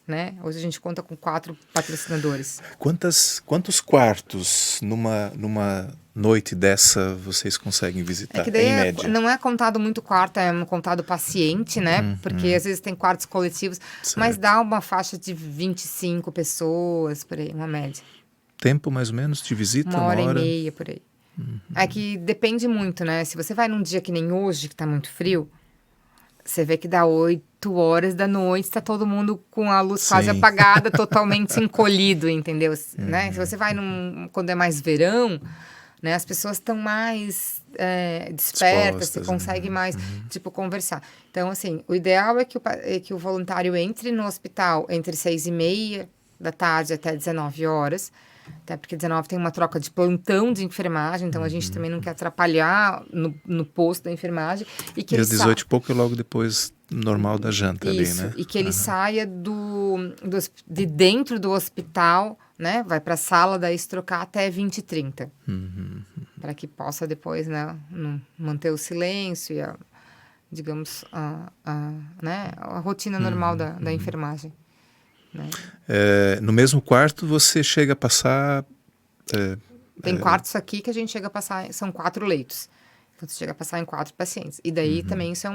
B: né? Hoje a gente conta com 4 patrocinadores.
A: Quantos quartos numa noite dessa vocês conseguem visitar,
B: que daí
A: em média?
B: Não é contado muito quarto, é contado paciente, né? Porque às vezes tem quartos coletivos, mas dá uma faixa de 25 pessoas, por aí, uma média.
A: Tempo mais ou menos de visita?
B: Uma hora e meia, por aí. É que depende muito, né? Se você vai num dia que nem hoje, que tá muito frio, você vê que dá 8 horas da noite, tá todo mundo com a luz quase apagada, totalmente encolhido, entendeu? Né? Se você vai quando é mais verão, né, as pessoas estão mais despertas, você consegue mais, tipo, conversar. Então, assim, o ideal é que o voluntário entre no hospital entre 6h30 da tarde até 19 horas, até porque 19 tem uma troca de plantão de enfermagem, então a gente também não quer atrapalhar no posto da enfermagem. E que
A: às 18 e pouco é logo depois normal da janta ali, né?
B: E que ele saia de dentro do hospital, né? Vai para a sala, daí se trocar até 20h30. Para que possa depois, né, manter o silêncio e digamos, né, a rotina normal da enfermagem. Né?
A: No mesmo quarto você chega a passar...
B: Tem quartos aqui que a gente chega a passar, são 4 leitos. Então você chega a passar em 4 pacientes. E daí também isso é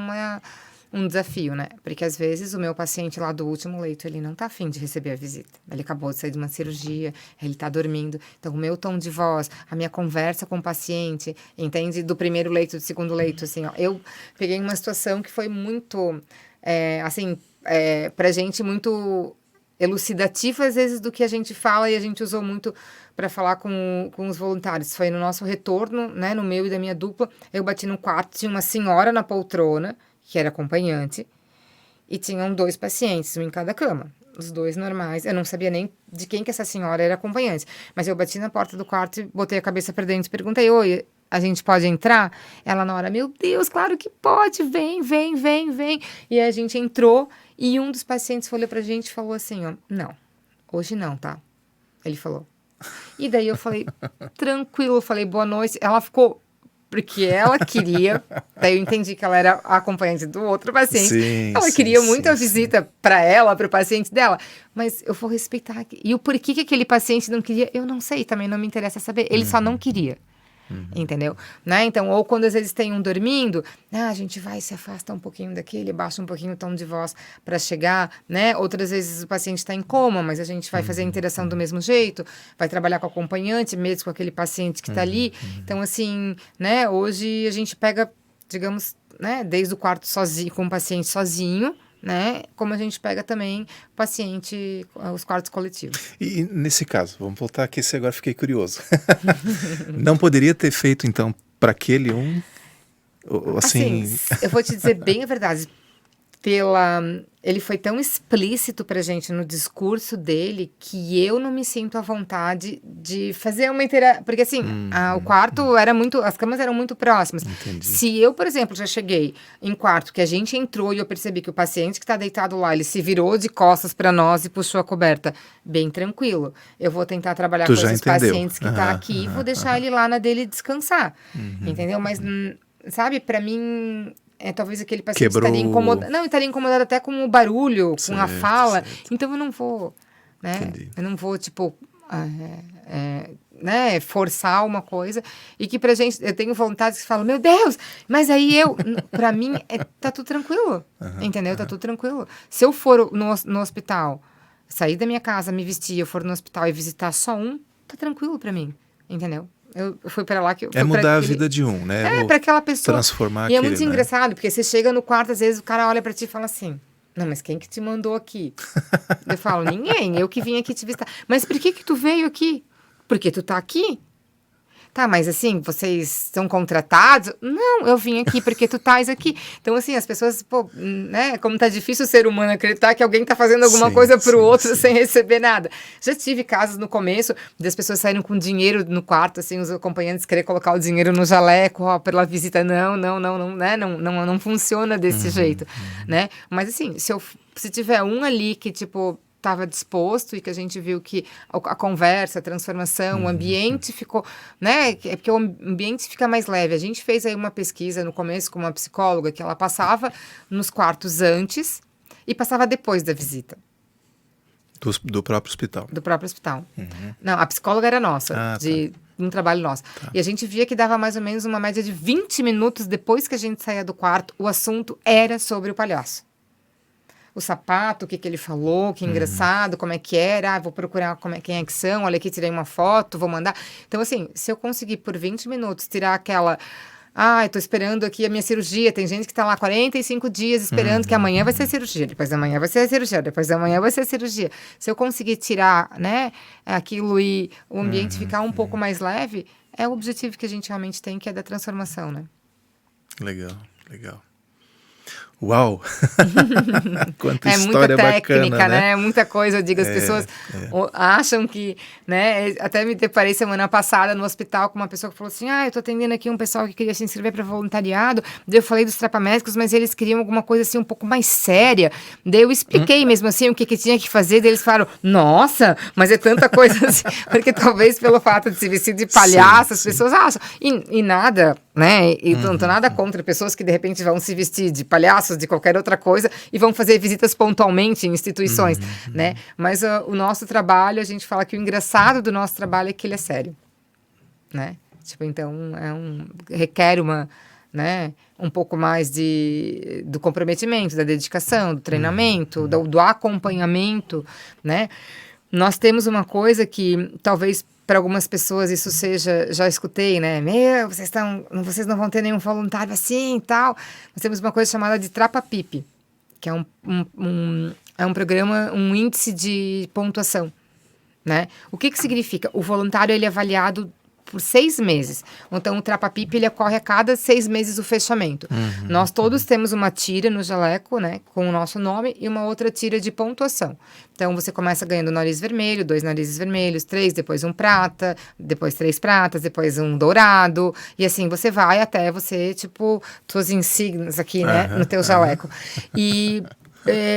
B: um desafio, né? Porque às vezes o meu paciente lá do último leito, ele não tá afim de receber a visita. Ele acabou de sair de uma cirurgia, ele tá dormindo. Então o meu tom de voz, a minha conversa com o paciente, entende? Do primeiro leito, do segundo leito, assim, ó. Eu peguei uma situação que foi muito, pra gente muito elucidativa, às vezes, do que a gente fala, e a gente usou muito para falar com os voluntários. Foi no nosso retorno, né, no meu e da minha dupla, eu bati no quarto, tinha uma senhora na poltrona, que era acompanhante, e tinham 2 pacientes, um em cada cama, os 2 normais. Eu não sabia nem de quem que essa senhora era acompanhante, mas eu bati na porta do quarto e botei a cabeça para dentro e perguntei: oi, a gente pode entrar? Ela na hora: meu Deus, claro que pode, vem. E a gente entrou, e um dos pacientes olhou pra gente e falou assim, ó: não, hoje não, tá? Ele falou. E daí eu falei, tranquilo, eu falei, boa noite. Ela ficou, porque ela queria, daí eu entendi que ela era a acompanhante do outro paciente. Ela queria muito a visita para ela, para o paciente dela. Mas eu vou respeitar. E o porquê que aquele paciente não queria, eu não sei, também não me interessa saber. Ele só não queria. Entendeu? Né? Então, ou quando às vezes tem um dormindo, a gente vai, se afasta um pouquinho daquele, baixa um pouquinho o tom de voz para chegar, né? Outras vezes o paciente está em coma, mas a gente vai fazer a interação do mesmo jeito, vai trabalhar com o acompanhante, mesmo com aquele paciente que está ali. Então, assim, né? Hoje a gente pega, digamos, né? Desde o quarto sozinho, com o paciente sozinho, né? Como a gente pega também paciente, os quartos coletivos.
A: E nesse caso, vamos voltar aqui, se agora fiquei curioso. Não poderia ter feito, então, para aquele assim...
B: eu vou te dizer bem a verdade. Ele foi tão explícito pra gente no discurso dele que eu não me sinto à vontade de fazer uma interação. Porque assim, o quarto era muito. As camas eram muito próximas.
A: Entendi.
B: Se eu, por exemplo, já cheguei em quarto que a gente entrou e eu percebi que o paciente que tá deitado lá, ele se virou de costas pra nós e puxou a coberta, bem tranquilo. Eu vou tentar trabalhar
A: Tu
B: com
A: já
B: esses
A: entendeu.
B: pacientes que tá aqui, vou deixar ele lá na dele descansar. Entendeu? Mas, sabe, pra mim. Talvez aquele paciente
A: Quebrou.
B: estaria incomodado. Não, estaria incomodado até com o barulho, com a
A: Certo,
B: fala.
A: certo.
B: Então eu não vou, né?
A: Entendi.
B: Eu não vou, tipo, né, forçar uma coisa. E que pra gente, eu tenho vontade que falam, meu Deus, mas aí pra mim, tá tudo tranquilo. Entendeu? Tá tudo tranquilo. Se eu for no hospital, sair da minha casa, me vestir, eu for no hospital e visitar só um, tá tranquilo pra mim. Entendeu? Eu fui pra lá que eu fui
A: Mudar a vida de um, né?
B: pra aquela pessoa.
A: Transformar
B: E é
A: aquele,
B: muito
A: né?
B: engraçado, porque você chega no quarto, às vezes o cara olha pra ti e fala assim, não, mas quem que te mandou aqui? Eu falo, ninguém, eu que vim aqui te visitar. Mas por que tu veio aqui? Porque tu tá aqui. Tá, mas assim, vocês são contratados? Não, eu vim aqui porque tu estás aqui. Então, assim, as pessoas, pô, né, como tá difícil o ser humano acreditar que alguém tá fazendo alguma coisa pro outro sem receber nada. Já tive casos no começo das pessoas saíram com dinheiro no quarto, assim, os acompanhantes querer colocar o dinheiro no jaleco, ó, pela visita. Não, né, não funciona desse jeito, né? Mas assim, se tiver um ali que, tipo, estava disposto e que a gente viu que a conversa, a transformação, o ambiente ficou, né? É porque o ambiente fica mais leve. A gente fez aí uma pesquisa no começo com uma psicóloga que ela passava nos quartos antes e passava depois da visita.
A: Do próprio hospital.
B: Do próprio hospital. Não, a psicóloga era nossa, de um trabalho nosso. E a gente via que dava mais ou menos uma média de 20 minutos depois que a gente saía do quarto, o assunto era sobre o palhaço. O sapato, o que ele falou, que engraçado, como é que era, vou procurar quem é que são, olha aqui, tirei uma foto, vou mandar. Então, assim, se eu conseguir por 20 minutos tirar aquela... eu tô esperando aqui a minha cirurgia. Tem gente que tá lá 45 dias esperando que amanhã vai ser a cirurgia, depois amanhã vai ser a cirurgia, depois amanhã vai ser a cirurgia. Se eu conseguir tirar, né, aquilo e o ambiente ficar um pouco mais leve, é o objetivo que a gente realmente tem, que é da transformação, né?
A: Legal, legal. Uau! Quanta
B: muita
A: história
B: técnica,
A: bacana, né?
B: Muita coisa. Eu digo, as pessoas acham que, né? Até me deparei semana passada no hospital com uma pessoa que falou assim, eu tô atendendo aqui um pessoal que queria se inscrever para voluntariado. Daí eu falei dos trapamédicos, mas eles queriam alguma coisa assim um pouco mais séria. Daí eu expliquei mesmo assim o que tinha que fazer. Daí eles falaram, nossa, mas é tanta coisa assim. Porque talvez pelo fato de se vestir de palhaço, as pessoas acham. E nada, né? E não tô nada contra pessoas que de repente vão se vestir de palhaços, de qualquer outra coisa, e vão fazer visitas pontualmente em instituições, né? Mas o nosso trabalho, a gente fala que o engraçado do nosso trabalho é que ele é sério, né? Tipo, então, requer né, um pouco mais do comprometimento, da dedicação, do treinamento, do acompanhamento, né? Nós temos uma coisa que talvez para algumas pessoas isso seja, já escutei, né? Vocês não vão ter nenhum voluntário assim e tal. Nós temos uma coisa chamada de Trapa-Pipe, que é um programa, um índice de pontuação, né? O que significa? O voluntário ele é avaliado por 6 meses. Então, o Trapa-Pipe, ele ocorre a cada 6 meses o fechamento. Nós todos temos uma tira no jaleco, né, com o nosso nome, e uma outra tira de pontuação. Então, você começa ganhando um nariz vermelho, 2 narizes vermelhos, 3, depois um prata, depois 3 pratas, depois um dourado, e assim você vai até você, tipo, suas insígnias aqui, né, no teu jaleco. E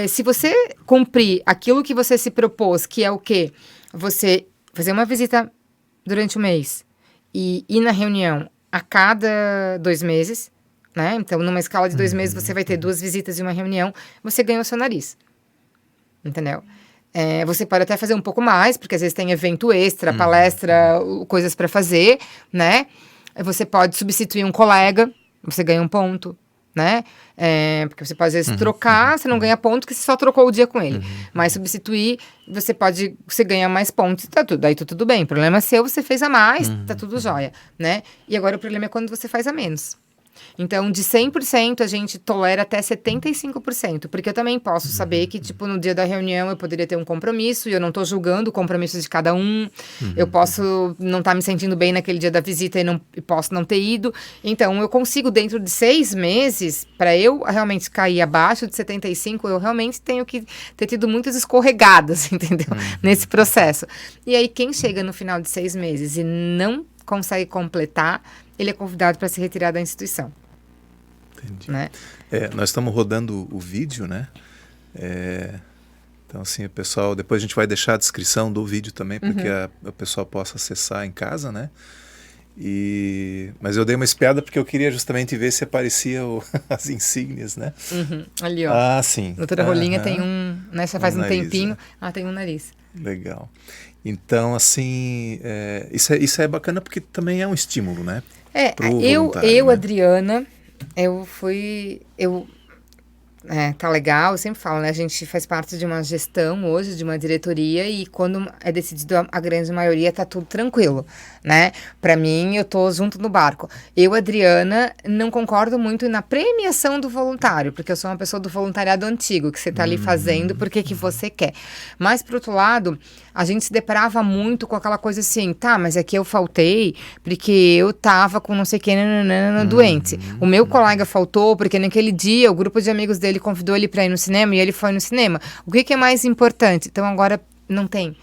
B: se você cumprir aquilo que você se propôs, que é o quê? Você fazer uma visita durante o mês, e ir na reunião a cada 2 meses, né? Então, numa escala de 2 meses, você vai ter 2 visitas e uma reunião, você ganha o seu nariz. Entendeu? Você pode até fazer um pouco mais, porque às vezes tem evento extra, palestra, coisas para fazer, né? Você pode substituir um colega, você ganha um ponto, né? Porque você pode, às vezes, trocar, você não ganha ponto, porque você só trocou o dia com ele. Mas substituir, você ganha mais pontos, daí tudo bem. O problema é seu, você fez a mais, tá tudo jóia, né? E agora o problema é quando você faz a menos. Então, de 100%, a gente tolera até 75%, porque eu também posso saber que, tipo, no dia da reunião eu poderia ter um compromisso, e eu não tô julgando o compromisso de cada um, eu posso não estar me sentindo bem naquele dia da visita e posso não ter ido. Então, eu consigo, dentro de 6 meses, para eu realmente cair abaixo de 75, eu realmente tenho que ter tido muitas escorregadas, entendeu? Nesse processo. E aí, quem chega no final de 6 meses e não consegue completar, ele é convidado para se retirar da instituição.
A: Entendi.
B: Né?
A: Nós estamos rodando o vídeo, né? Então, assim, o pessoal... Depois a gente vai deixar a descrição do vídeo também, para que o pessoal possa acessar em casa, né? Mas eu dei uma espiada porque eu queria justamente ver se aparecia as insígnias, né?
B: Ali, ó.
A: Ah, sim.
B: Doutora Rolinha tem um... Né, já faz um
A: nariz,
B: tempinho. Tem um nariz.
A: Legal. Então, assim, isso é bacana porque também é um estímulo, né?
B: Eu, né? Adriana, tá legal, eu sempre falo, né? A gente faz parte de uma gestão hoje, de uma diretoria, e quando é decidido a grande maioria, tá tudo tranquilo, né? Pra mim, eu tô junto no barco. Eu, Adriana, não concordo muito na premiação do voluntário, porque eu sou uma pessoa do voluntariado antigo, que você tá ali fazendo porque que você quer. Mas, por outro lado, a gente se deparava muito com aquela coisa assim, tá, mas é que eu faltei porque eu tava com não sei quem, doente. O meu colega faltou porque naquele dia o grupo de amigos dele convidou ele para ir no cinema e ele foi no cinema. O que é mais importante? Então agora não tem.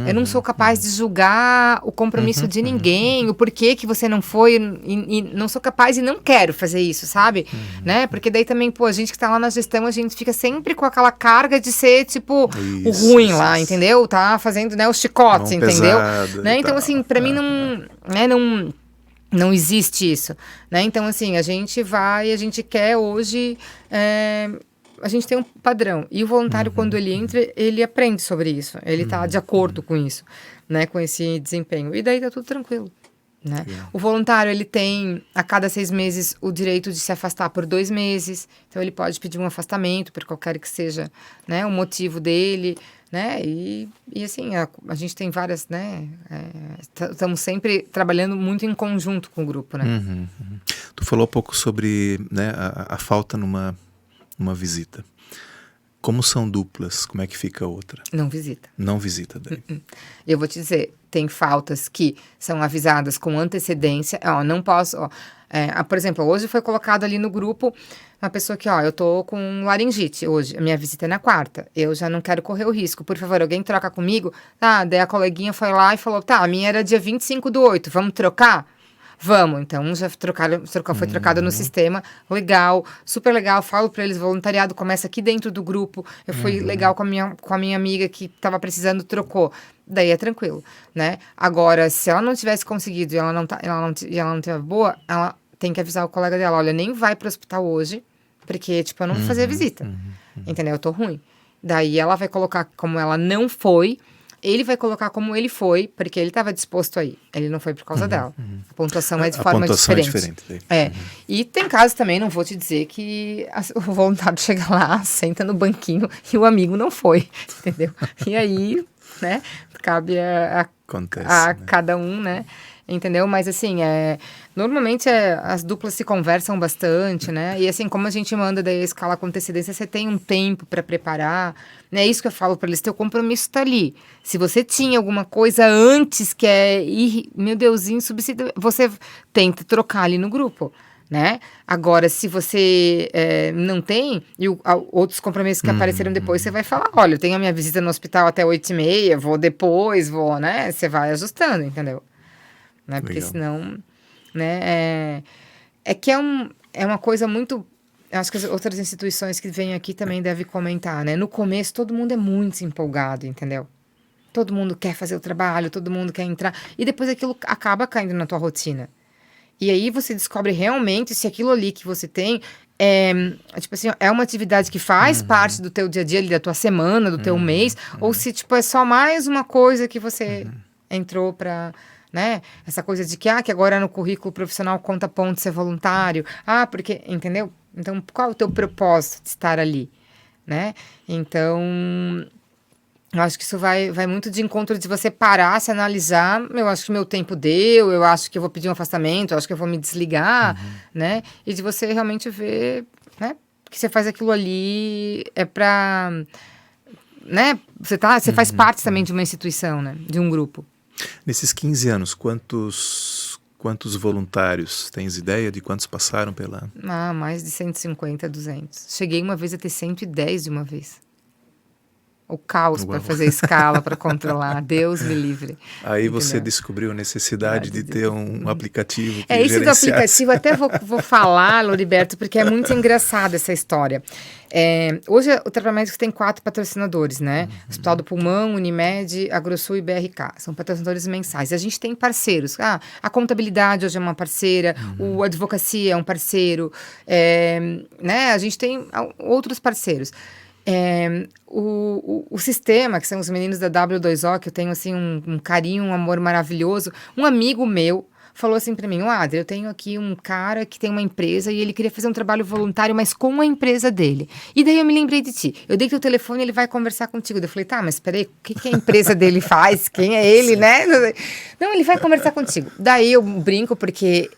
B: Eu não sou capaz de julgar o compromisso de ninguém, o porquê que você não foi, e não sou capaz e não quero fazer isso, sabe? Né? Porque daí também, pô, a gente que tá lá na gestão, a gente fica sempre com aquela carga de ser, tipo, o ruim lá, entendeu? Tá fazendo, né, os chicotes, entendeu? Né? Então, assim, pra mim não existe isso, né? Então, assim, a gente quer hoje... a gente tem um padrão. E o voluntário, quando ele entra, ele aprende sobre isso. Ele está de acordo com isso, né? Com esse desempenho. E daí tá tudo tranquilo, né? O voluntário, ele tem, a cada 6 meses, o direito de se afastar por 2 meses. Então, ele pode pedir um afastamento, por qualquer que seja, né, o motivo dele, né? E assim, a gente tem várias, né? Estamos sempre trabalhando muito em conjunto com o grupo, né?
A: Tu falou um pouco sobre, né, a falta numa visita. Como são duplas, como é que fica a outra?
B: Não visita.
A: Não visita daí.
B: Eu vou te dizer, tem faltas que são avisadas com antecedência. Não posso... por exemplo, hoje foi colocado ali no grupo uma pessoa que, eu tô com laringite hoje, a minha visita é na quarta, eu já não quero correr o risco, por favor, alguém troca comigo? Daí a coleguinha foi lá e falou, a minha era dia 25/8, vamos trocar? Vamos, então já foi trocado no sistema, legal, super legal, falo para eles, voluntariado começa aqui dentro do grupo, eu fui legal com a minha amiga que estava precisando, trocou, daí é tranquilo, né? Agora, se ela não tivesse conseguido e ela não tiver boa, ela tem que avisar o colega dela, olha, nem vai para o hospital hoje, porque, tipo, eu não vou fazer a visita, entendeu? Eu tô ruim. Daí ela vai colocar como ela não foi, ele vai colocar como ele foi, porque ele estava disposto a ir. Ele não foi por causa dela. A pontuação é de forma diferente. E tem casos também, não vou te dizer que o voluntário chega lá, senta no banquinho e o amigo não foi, entendeu? E aí, né, cabe a cada um, né? Entendeu? Mas assim, normalmente as duplas se conversam bastante, né? E assim, como a gente manda daí a escala com antecedência, você tem um tempo para preparar, né? É isso que eu falo para eles, teu compromisso tá ali. Se você tinha alguma coisa antes que meu Deus, insubsídio, você tenta trocar ali no grupo, né? Agora, se você não tem, e outros compromissos que apareceram depois, você vai falar, olha, eu tenho a minha visita no hospital até 8h30, vou depois, né? Você vai ajustando, entendeu? Né? Porque senão, né, é uma coisa muito, acho que as outras instituições que vêm aqui também devem comentar, né, no começo todo mundo é muito empolgado, entendeu? Todo mundo quer fazer o trabalho, todo mundo quer entrar, e depois aquilo acaba caindo na tua rotina, e aí você descobre realmente se aquilo ali que você tem tipo assim, é uma atividade que faz parte do teu dia a dia, da tua semana, do teu mês, ou se tipo é só mais uma coisa que você entrou para... Né? Essa coisa de que agora no currículo profissional conta ponto ser voluntário. Porque, entendeu? Então, qual é o teu propósito de estar ali? Né? Então, Eu acho que isso vai muito de encontro de você parar, se analisar. Eu acho que meu tempo deu, eu acho que eu vou pedir um afastamento, eu acho que eu vou me desligar, né? E de você realmente ver, né? Que você faz aquilo ali é pra, né? Você faz parte também de uma instituição, né? De um grupo.
A: Nesses 15 anos, quantos voluntários? Tens ideia de quantos passaram pela...
B: Mais de 150, 200. Cheguei uma vez a ter 110 de uma vez. O caos para fazer escala, para controlar. Deus me livre.
A: Aí
B: entendeu?
A: você descobriu a necessidade de ter um aplicativo que
B: esse do
A: gerenciasse.
B: aplicativo, até vou falar, Loriberto, porque é muito engraçada essa história. Hoje o Trapamédicos tem 4 patrocinadores, né? Hospital do Pulmão, Unimed, Agrosul e BRK. São patrocinadores mensais. E a gente tem parceiros. A contabilidade hoje é uma parceira, o advocacia é um parceiro, né? A gente tem outros parceiros. O sistema, que são os meninos da W2O, que eu tenho assim um carinho, um amor maravilhoso. Um amigo meu falou assim pra mim: Adri, eu tenho aqui um cara que tem uma empresa e ele queria fazer um trabalho voluntário, mas com a empresa dele. E daí eu me lembrei de ti. Eu dei teu telefone e ele vai conversar contigo. Eu falei: tá, mas peraí, o que a empresa dele faz? Quem é ele, né? Não, ele vai conversar contigo. Daí eu brinco porque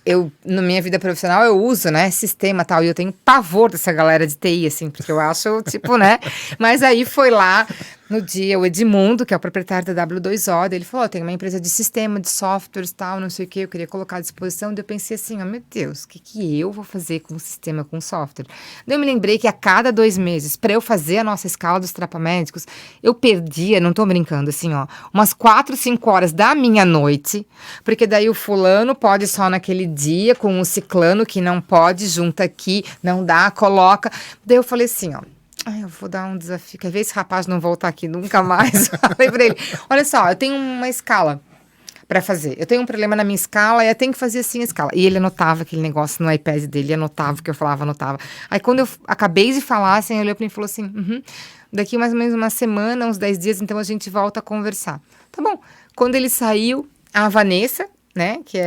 B: na minha vida profissional, eu uso, né, sistema e tal, e eu tenho pavor dessa galera de TI, assim, porque eu acho, tipo, né? Mas aí foi lá... No dia, o Edmundo, que é o proprietário da W2O, ele falou, tem uma empresa de sistema, de softwares e tal, não sei o que, eu queria colocar à disposição. Daí eu pensei assim, meu Deus, o que eu vou fazer com o sistema, com o software? Daí eu me lembrei que a cada 2 meses, para eu fazer a nossa escala dos Trapamédicos, eu perdia, não tô brincando, assim, umas 4, 5 horas da minha noite, porque daí o fulano pode só naquele dia, com o ciclano que não pode, junta aqui, não dá, coloca. Daí eu falei assim, eu vou dar um desafio. Quer ver esse rapaz não voltar aqui nunca mais? Falei pra ele, olha só, eu tenho uma escala para fazer. Eu tenho um problema na minha escala e eu tenho que fazer assim a escala. E ele anotava aquele negócio no iPad dele, anotava o que eu falava, anotava. Aí quando eu acabei de falar, assim, ele olhou pra mim e falou assim, daqui mais ou menos uma semana, uns 10 dias, então a gente volta a conversar. Tá bom. Quando ele saiu, a Vanessa, né, que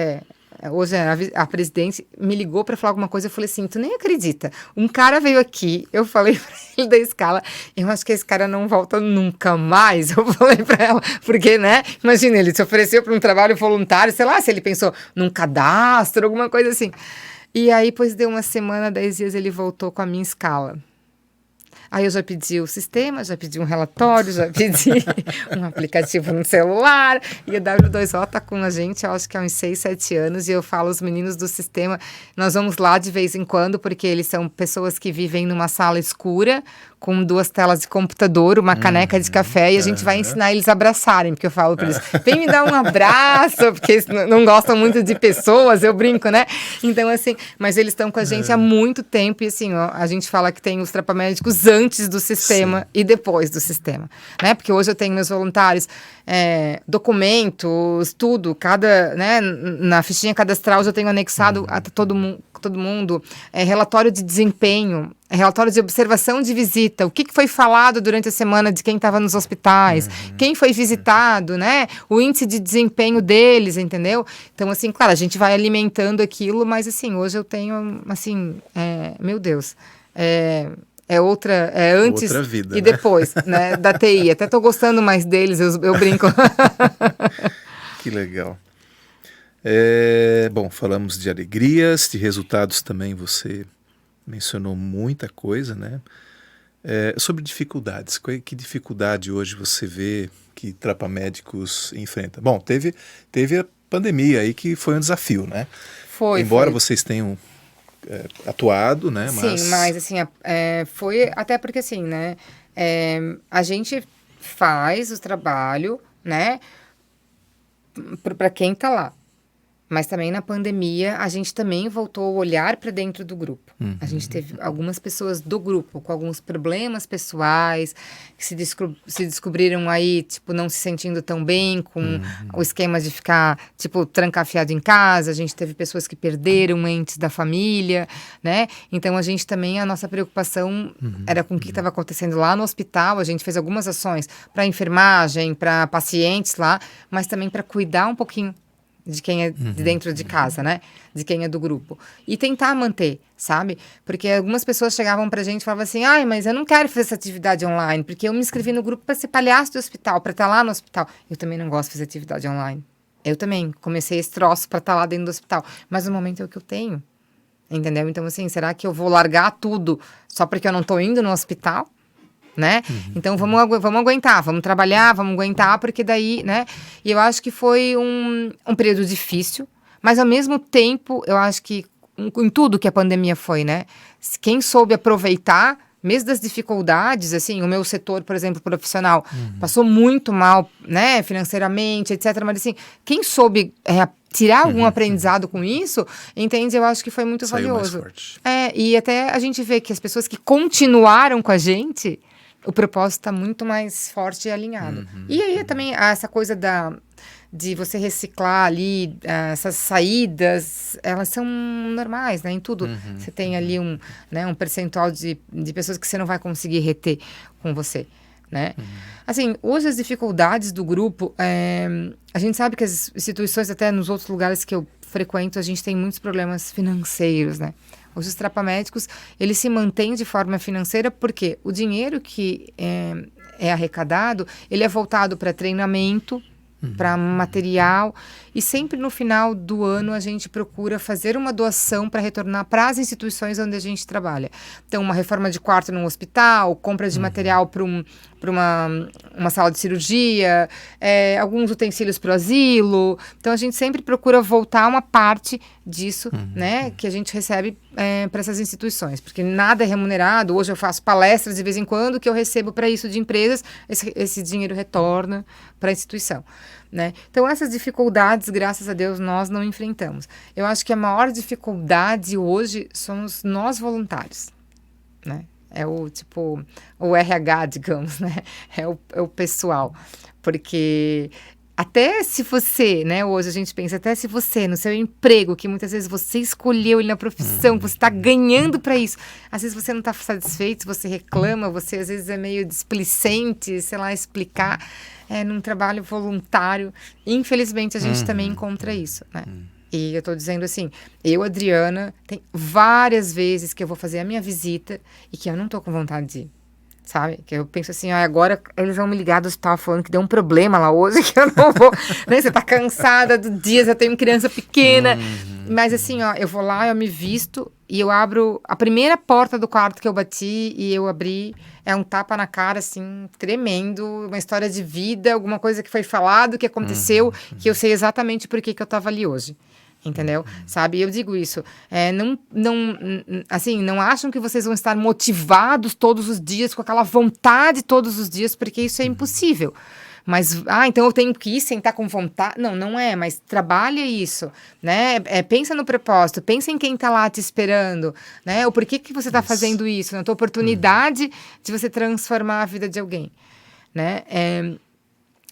B: hoje a presidente, me ligou para falar alguma coisa. Eu falei assim, tu nem acredita, um cara veio aqui, eu falei para ele da escala, eu acho que esse cara não volta nunca mais. Eu falei para ela, porque, né, imagina, ele se ofereceu para um trabalho voluntário, sei lá, se ele pensou num cadastro, alguma coisa assim. E aí, depois deu uma semana, 10 dias, ele voltou com a minha escala. Aí eu já pedi o sistema, já pedi um relatório, já pedi um aplicativo no celular. E a W2O tá com a gente, eu acho que há uns 6, 7 anos. E eu falo, os meninos do sistema, nós vamos lá de vez em quando, porque eles são pessoas que vivem numa sala escura, com 2 telas de computador, uma caneca de café, e a gente vai ensinar eles a abraçarem, porque eu falo para eles, vem me dar um abraço, porque eles não gostam muito de pessoas, eu brinco, né? Então, assim, mas eles estão com a gente há muito tempo, e assim, a gente fala que tem os Trapamédicos antes do sistema e depois do sistema, né? Porque hoje eu tenho meus voluntários, documentos, tudo, né, na fichinha cadastral eu tenho anexado a todo mundo, relatório de desempenho, relatório de observação de visita, o que foi falado durante a semana de quem estava nos hospitais, quem foi visitado, né? O índice de desempenho deles, entendeu? Então, assim, claro, a gente vai alimentando aquilo, mas, assim, hoje eu tenho, assim, meu Deus, antes
A: outra vida,
B: e
A: né?
B: depois, né, da TI. Até tô gostando mais deles, eu brinco.
A: Que legal. Bom, falamos de alegrias, de resultados também, você mencionou muita coisa, né? Sobre dificuldades, que dificuldade hoje você vê que Trapamédicos enfrenta? Bom, teve a pandemia aí que foi um desafio, né? Embora vocês tenham atuado, né?
B: Sim, mas assim, foi até porque assim, né? A gente faz o trabalho, né? Para quem tá lá. Mas também na pandemia, a gente também voltou a olhar para dentro do grupo. A gente teve algumas pessoas do grupo com alguns problemas pessoais, que se descobriram aí, tipo, não se sentindo tão bem com o esquema de ficar, tipo, trancafiado em casa. A gente teve pessoas que perderam entes da família, né? Então, a gente também, a nossa preocupação era com o que estava acontecendo lá no hospital. A gente fez algumas ações para enfermagem, para pacientes lá, mas também para cuidar um pouquinho de quem é de dentro de casa, né? De quem é do grupo. E tentar manter, sabe? Porque algumas pessoas chegavam pra gente e falavam assim, ai, mas eu não quero fazer essa atividade online, porque eu me inscrevi no grupo pra ser palhaço do hospital, pra estar lá no hospital. Eu também não gosto de fazer atividade online. Eu também comecei esse troço pra estar lá dentro do hospital. Mas no momento é o que eu tenho. Entendeu? Então, assim, será que eu vou largar tudo só porque eu não tô indo no hospital? Né? Então vamos aguentar, vamos trabalhar, vamos aguentar, porque daí, né? E eu acho que foi um período difícil, mas ao mesmo tempo, eu acho que em tudo que a pandemia foi, né? Quem soube aproveitar, mesmo das dificuldades, assim, o meu setor, por exemplo, profissional, passou muito mal, né? Financeiramente, etc. Mas assim, quem soube tirar algum aprendizado com isso, entende? Eu acho que foi muito
A: Saiu
B: valioso.
A: mais forte.
B: E até a gente vê que as pessoas que continuaram com a gente, o propósito está muito mais forte e alinhado. E aí também essa coisa de você reciclar ali, essas saídas, elas são normais, né? Em tudo você tem ali um percentual de pessoas que você não vai conseguir reter com você, né? Assim, hoje as dificuldades do grupo, a gente sabe que as instituições, até nos outros lugares que eu frequento, a gente tem muitos problemas financeiros, né? Os trapamédicos, eles se mantêm de forma financeira porque o dinheiro que é arrecadado, ele é voltado para treinamento, para material, e sempre no final do ano a gente procura fazer uma doação para retornar para as instituições onde a gente trabalha. Então, uma reforma de quarto num hospital, compra de material para uma sala de cirurgia, alguns utensílios para o asilo. Então, a gente sempre procura voltar uma parte disso, né, que a gente recebe para essas instituições, porque nada é remunerado. Hoje eu faço palestras de vez em quando que eu recebo para isso de empresas, esse dinheiro retorna para a instituição, né? Então essas dificuldades, graças a Deus, nós não enfrentamos. Eu acho que a maior dificuldade hoje somos nós voluntários, né? É o RH, digamos, né? É o pessoal, porque até se você, né, hoje a gente pensa, até se você, no seu emprego, que muitas vezes você escolheu ele na profissão, que você está ganhando para isso, às vezes você não está satisfeito, você reclama, você às vezes é meio displicente, sei lá, explicar, num trabalho voluntário, infelizmente a gente também encontra isso, né? E eu tô dizendo assim, eu, Adriana, tem várias vezes que eu vou fazer a minha visita e que eu não tô com vontade de ir. Sabe? Que eu penso assim, agora eles vão me ligar do hospital falando que deu um problema lá hoje, que eu não vou, né? Você tá cansada do dia, você tem uma criança pequena. Mas assim, eu vou lá, eu me visto e eu abro a primeira porta do quarto que eu bati e eu abri, é um tapa na cara, assim, tremendo, uma história de vida, alguma coisa que foi falado, que aconteceu, que eu sei exatamente por que eu tava ali hoje. Entendeu? Sabe? Eu digo isso. Não acham que vocês vão estar motivados todos os dias, com aquela vontade todos os dias, porque isso é impossível. Mas, então eu tenho que ir sentar com vontade. Não, não é, mas trabalha isso, né? Pensa no propósito, pensa em quem está lá te esperando, né? O porquê que você está fazendo isso, na tua oportunidade de você transformar a vida de alguém, né?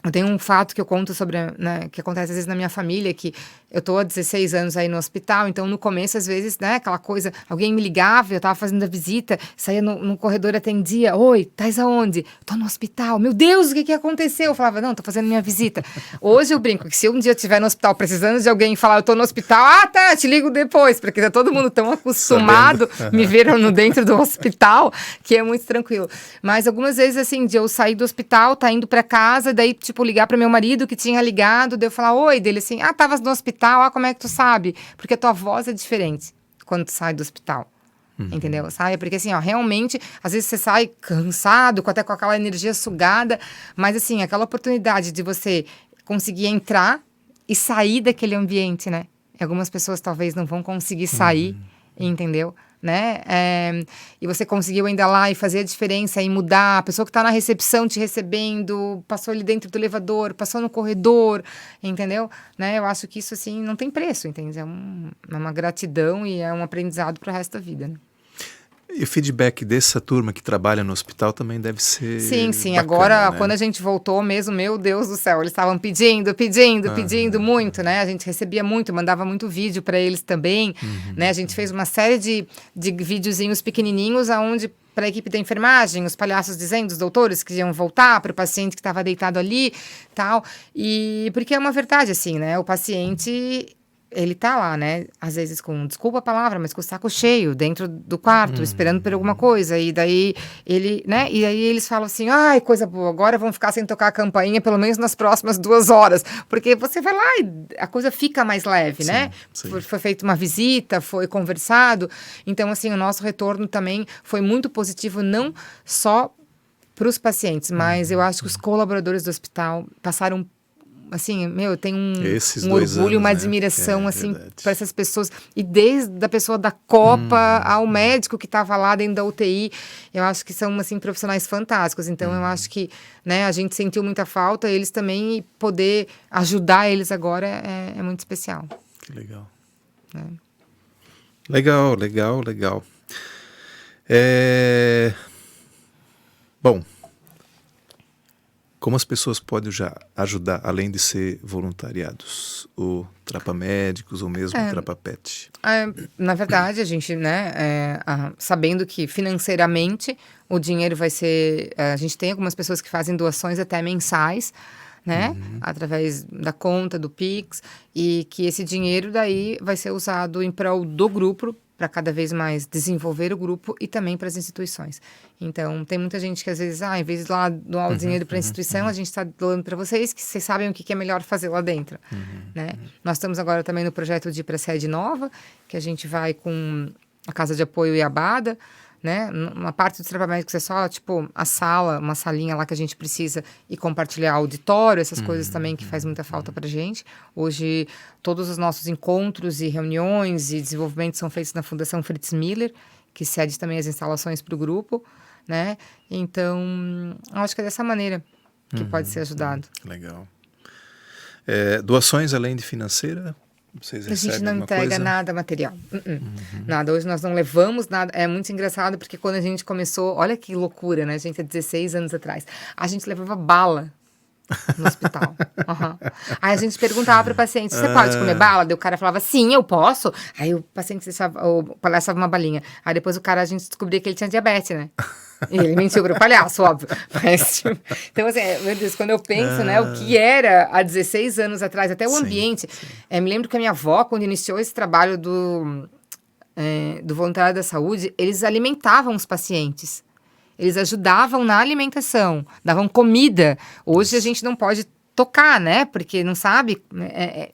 B: Eu tenho um fato que eu conto sobre, né, que acontece às vezes na minha família, que eu tô há 16 anos aí no hospital, então no começo, às vezes, né, aquela coisa, alguém me ligava, eu tava fazendo a visita, saía no corredor, atendia, oi, tais aonde? Tô no hospital, meu Deus, o que aconteceu? Eu falava, não, tô fazendo minha visita. Hoje eu brinco que se um dia eu estiver no hospital precisando de alguém falar, eu tô no hospital, tá, te ligo depois, porque tá todo mundo tão acostumado, me ver dentro do hospital, que é muito tranquilo. Mas algumas vezes, assim, de eu sair do hospital, tá indo pra casa, daí, tipo, ligar para meu marido que tinha ligado, daí eu falar, oi, dele assim, tavas no hospital, como é que tu sabe? Porque a tua voz é diferente quando tu sai do hospital, entendeu? Sabe? Porque assim, realmente, às vezes você sai cansado, até com aquela energia sugada, mas assim, aquela oportunidade de você conseguir entrar e sair daquele ambiente, né? E algumas pessoas talvez não vão conseguir sair, entendeu? Né? E você conseguiu ainda lá e fazer a diferença e mudar, a pessoa que está na recepção te recebendo, passou ali dentro do elevador, passou no corredor, entendeu? Né? Eu acho que isso assim não tem preço, entende? É uma gratidão e é um aprendizado para o resto da vida, né?
A: E o feedback dessa turma que trabalha no hospital também deve ser
B: sim,
A: bacana,
B: agora,
A: né?
B: Quando a gente voltou mesmo, meu Deus do céu, eles estavam pedindo muito, né? A gente recebia muito, mandava muito vídeo para eles também, né? A gente fez uma série de videozinhos pequenininhos, onde para a equipe da enfermagem, os palhaços dizendo, os doutores que iam voltar para o paciente que estava deitado ali, tal. E porque é uma verdade, assim, né? O paciente, ele tá lá, né? Às vezes com, desculpa a palavra, mas com o saco cheio, dentro do quarto, esperando por alguma coisa. E daí ele, né? E aí eles falam assim, ai, coisa boa, agora vão ficar sem tocar a campainha pelo menos nas próximas 2 horas. Porque você vai lá e a coisa fica mais leve, né?
A: Sim.
B: Foi feita uma visita, foi conversado. Então, assim, o nosso retorno também foi muito positivo, não só para os pacientes, mas eu acho que os colaboradores do hospital passaram, assim, eu tenho
A: Esses
B: um
A: 2
B: orgulho,
A: anos,
B: uma
A: né?
B: admiração, assim,
A: Verdade.
B: para essas pessoas. E desde a pessoa da copa ao médico que estava lá dentro da UTI, eu acho que são, assim, profissionais fantásticos. Então, eu acho que, né, a gente sentiu muita falta, eles também, e poder ajudar eles agora é muito especial.
A: Que legal.
B: É.
A: Legal. Bom, como as pessoas podem já ajudar, além de ser voluntariados, ou trapa-médicos, ou mesmo trapa-pet?
B: Na verdade, a gente, né, sabendo que financeiramente o dinheiro vai ser... a gente tem algumas pessoas que fazem doações até mensais, né, através da conta, do Pix, e que esse dinheiro daí vai ser usado em prol do grupo, para cada vez mais desenvolver o grupo e também para as instituições. Então, tem muita gente que às vezes, em vez de lá doar o dinheiro para a instituição, a gente está doando para vocês, que vocês sabem o que é melhor fazer lá dentro, né? Nós estamos agora também no projeto de ir para a sede nova, que a gente vai com a Casa de Apoio Iabada, né? Uma parte dos trabalhos é só, tipo, a sala, uma salinha lá que a gente precisa e compartilhar auditório, essas coisas também que faz muita falta pra gente. Hoje, todos os nossos encontros e reuniões e desenvolvimentos são feitos na Fundação Fritz Miller, que cede também as instalações para o grupo, né? Então, eu acho que é dessa maneira que pode ser ajudado.
A: Legal. Doações além de financeira? Vocês
B: A gente
A: recebem
B: não
A: alguma
B: entrega
A: coisa?
B: nada material. Nada. Hoje nós não levamos nada. É muito engraçado porque quando a gente começou, olha que loucura, né, gente? Há 16 anos atrás, a gente levava bala no hospital. Aí a gente perguntava para o paciente: você pode comer bala? Daí o cara falava: sim, eu posso. Aí o paciente deixava, o palhaço dava uma balinha. Aí depois a gente descobria que ele tinha diabetes, né? E ele mentiu para o palhaço, óbvio. Mas, tipo, então, assim, meu Deus, quando eu penso, né, o que era há 16 anos atrás, até o ambiente. Me lembro que a minha avó, quando iniciou esse trabalho do voluntário da saúde, eles alimentavam os pacientes. Eles ajudavam na alimentação, davam comida. Hoje a gente não pode tocar, né? Porque não sabe,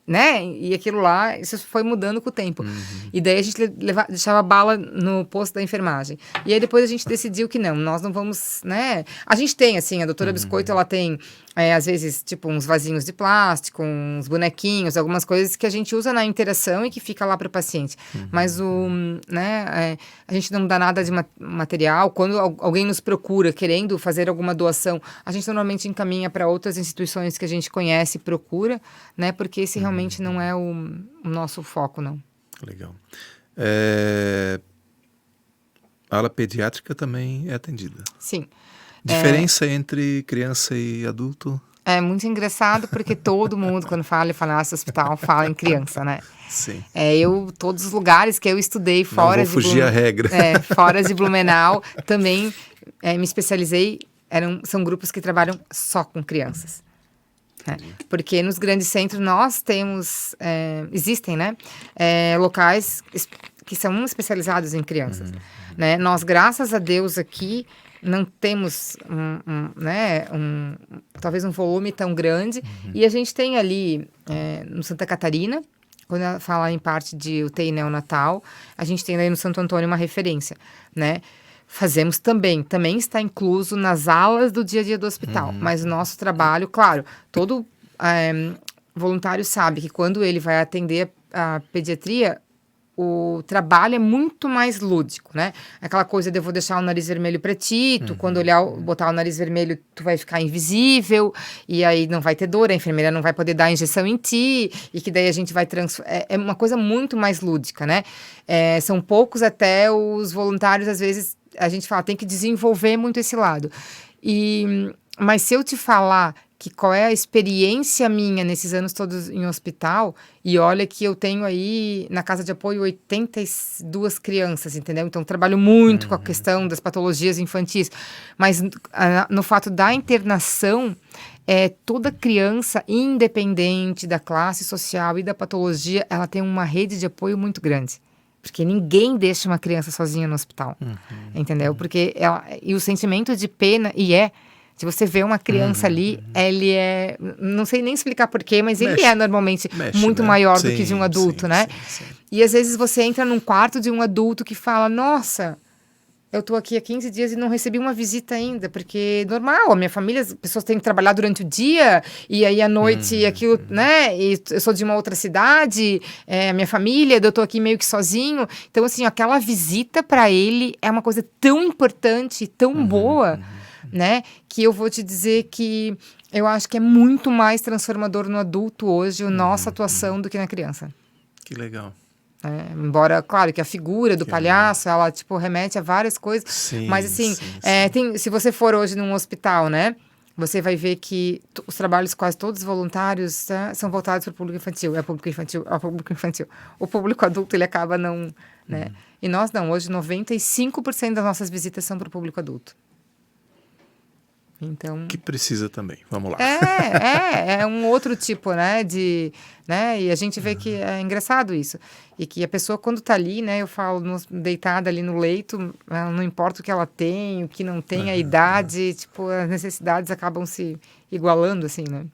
B: né? E aquilo lá, isso foi mudando com o tempo. E daí a gente deixava bala no posto da enfermagem. E aí depois a gente decidiu que não, nós não vamos, né? A gente tem, assim, a doutora Biscoito, ela tem, às vezes, tipo, uns vasinhos de plástico, uns bonequinhos, algumas coisas que a gente usa na interação e que fica lá para o paciente. Mas a gente não dá nada de material. Quando alguém nos procura querendo fazer alguma doação, a gente normalmente encaminha para outras instituições que a gente conhece e procura, né? Porque esse realmente não é o nosso foco, não.
A: Legal. A ala pediátrica também é atendida?
B: Sim.
A: Diferença entre criança e adulto?
B: É muito engraçado porque todo mundo, quando fala em farmácia hospital, fala em criança, né?
A: Sim.
B: Todos os lugares que eu estudei fora
A: não vou fugir à regra.
B: Fora de Blumenau, também me especializei, são grupos que trabalham só com crianças. Porque nos grandes centros nós temos, existem, né, locais que são especializados em crianças. Né? Nós, graças a Deus, aqui não temos talvez um volume tão grande. E a gente tem ali no Santa Catarina, quando fala em parte de UTI neonatal, a gente tem aí no Santo Antônio uma referência, né? Fazemos também está incluso nas alas do dia a dia do hospital, mas o nosso trabalho, claro, todo voluntário sabe que quando ele vai atender a pediatria, o trabalho é muito mais lúdico, né? Aquela coisa de eu vou deixar o nariz vermelho pra ti, tu quando botar o nariz vermelho, tu vai ficar invisível, e aí não vai ter dor, a enfermeira não vai poder dar a injeção em ti, e que daí a gente vai é uma coisa muito mais lúdica, né? São poucos até os voluntários, às vezes, a gente fala, tem que desenvolver muito esse lado. Mas se eu te falar que qual é a experiência minha nesses anos todos em hospital, e olha que eu tenho aí na casa de apoio 82 crianças, entendeu? Então trabalho muito com a questão das patologias infantis, mas no fato da internação, toda criança, independente da classe social e da patologia, ela tem uma rede de apoio muito grande. Porque ninguém deixa uma criança sozinha no hospital, entendeu? Porque e o sentimento de pena, se você vê uma criança ali, ele não sei nem explicar porquê, mas ele é normalmente muito maior do que de um adulto, né?
A: Sim.
B: E às vezes você entra num quarto de um adulto que fala, nossa, eu tô aqui há 15 dias e não recebi uma visita ainda, porque normal, a minha família, as pessoas têm que trabalhar durante o dia, e aí à noite aquilo, né, e eu sou de uma outra cidade, minha família, eu tô aqui meio que sozinho, então assim, aquela visita para ele é uma coisa tão importante, tão boa, né, que eu vou te dizer que eu acho que é muito mais transformador no adulto hoje, a nossa atuação do que na criança.
A: Que legal.
B: Embora, claro, que a figura do palhaço, ela, tipo, remete a várias coisas.
A: Sim,
B: mas, assim,
A: sim.
B: se você for hoje num hospital, né? Você vai ver que os trabalhos quase todos voluntários são voltados para o público infantil. É público infantil, é público infantil. O público adulto, ele acaba não, né? E nós não. Hoje, 95% das nossas visitas são para o público adulto. Então...
A: Que precisa também, vamos lá.
B: É um outro tipo, né, né, e a gente vê que é engraçado isso, e que a pessoa quando tá ali, né, eu falo, deitada ali no leito, não importa o que ela tem, o que não tem, a idade, tipo, as necessidades acabam se igualando, assim, né.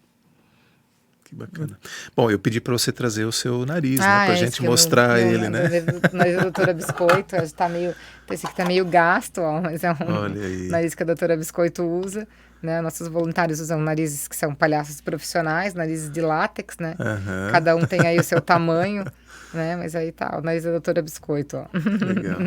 A: Que bacana. Bom, eu pedi para você trazer o seu nariz, né, pra gente
B: que
A: mostrar ele, né.
B: Nariz da doutora Biscoito, tá meio, esse aqui tá meio gasto, ó, mas é
A: Olha aí.
B: nariz que a doutora Biscoito usa, né, nossos voluntários usam narizes que são palhaços profissionais, narizes de látex, né, cada um tem aí o seu tamanho, né, mas aí tá, o nariz da doutora Biscoito, ó.
A: Legal.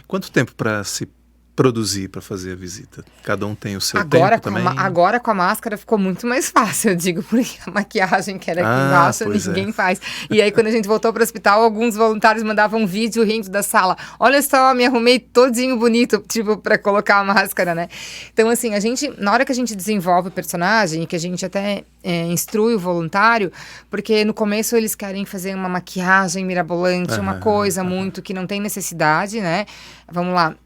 A: Quanto tempo para se produzir para fazer a visita? Cada um tem o seu tempo também?
B: Agora com a máscara ficou muito mais fácil, eu digo, porque a maquiagem que era aqui embaixo ninguém faz. E aí quando a gente voltou para o hospital, alguns voluntários mandavam um vídeo rindo da sala. Olha só, me arrumei todinho bonito, tipo, para colocar a máscara, né? Então assim, na hora que a gente desenvolve o personagem, e que a gente até instrui o voluntário, porque no começo eles querem fazer uma maquiagem mirabolante, uma coisa muito que não tem necessidade, né? Vamos lá,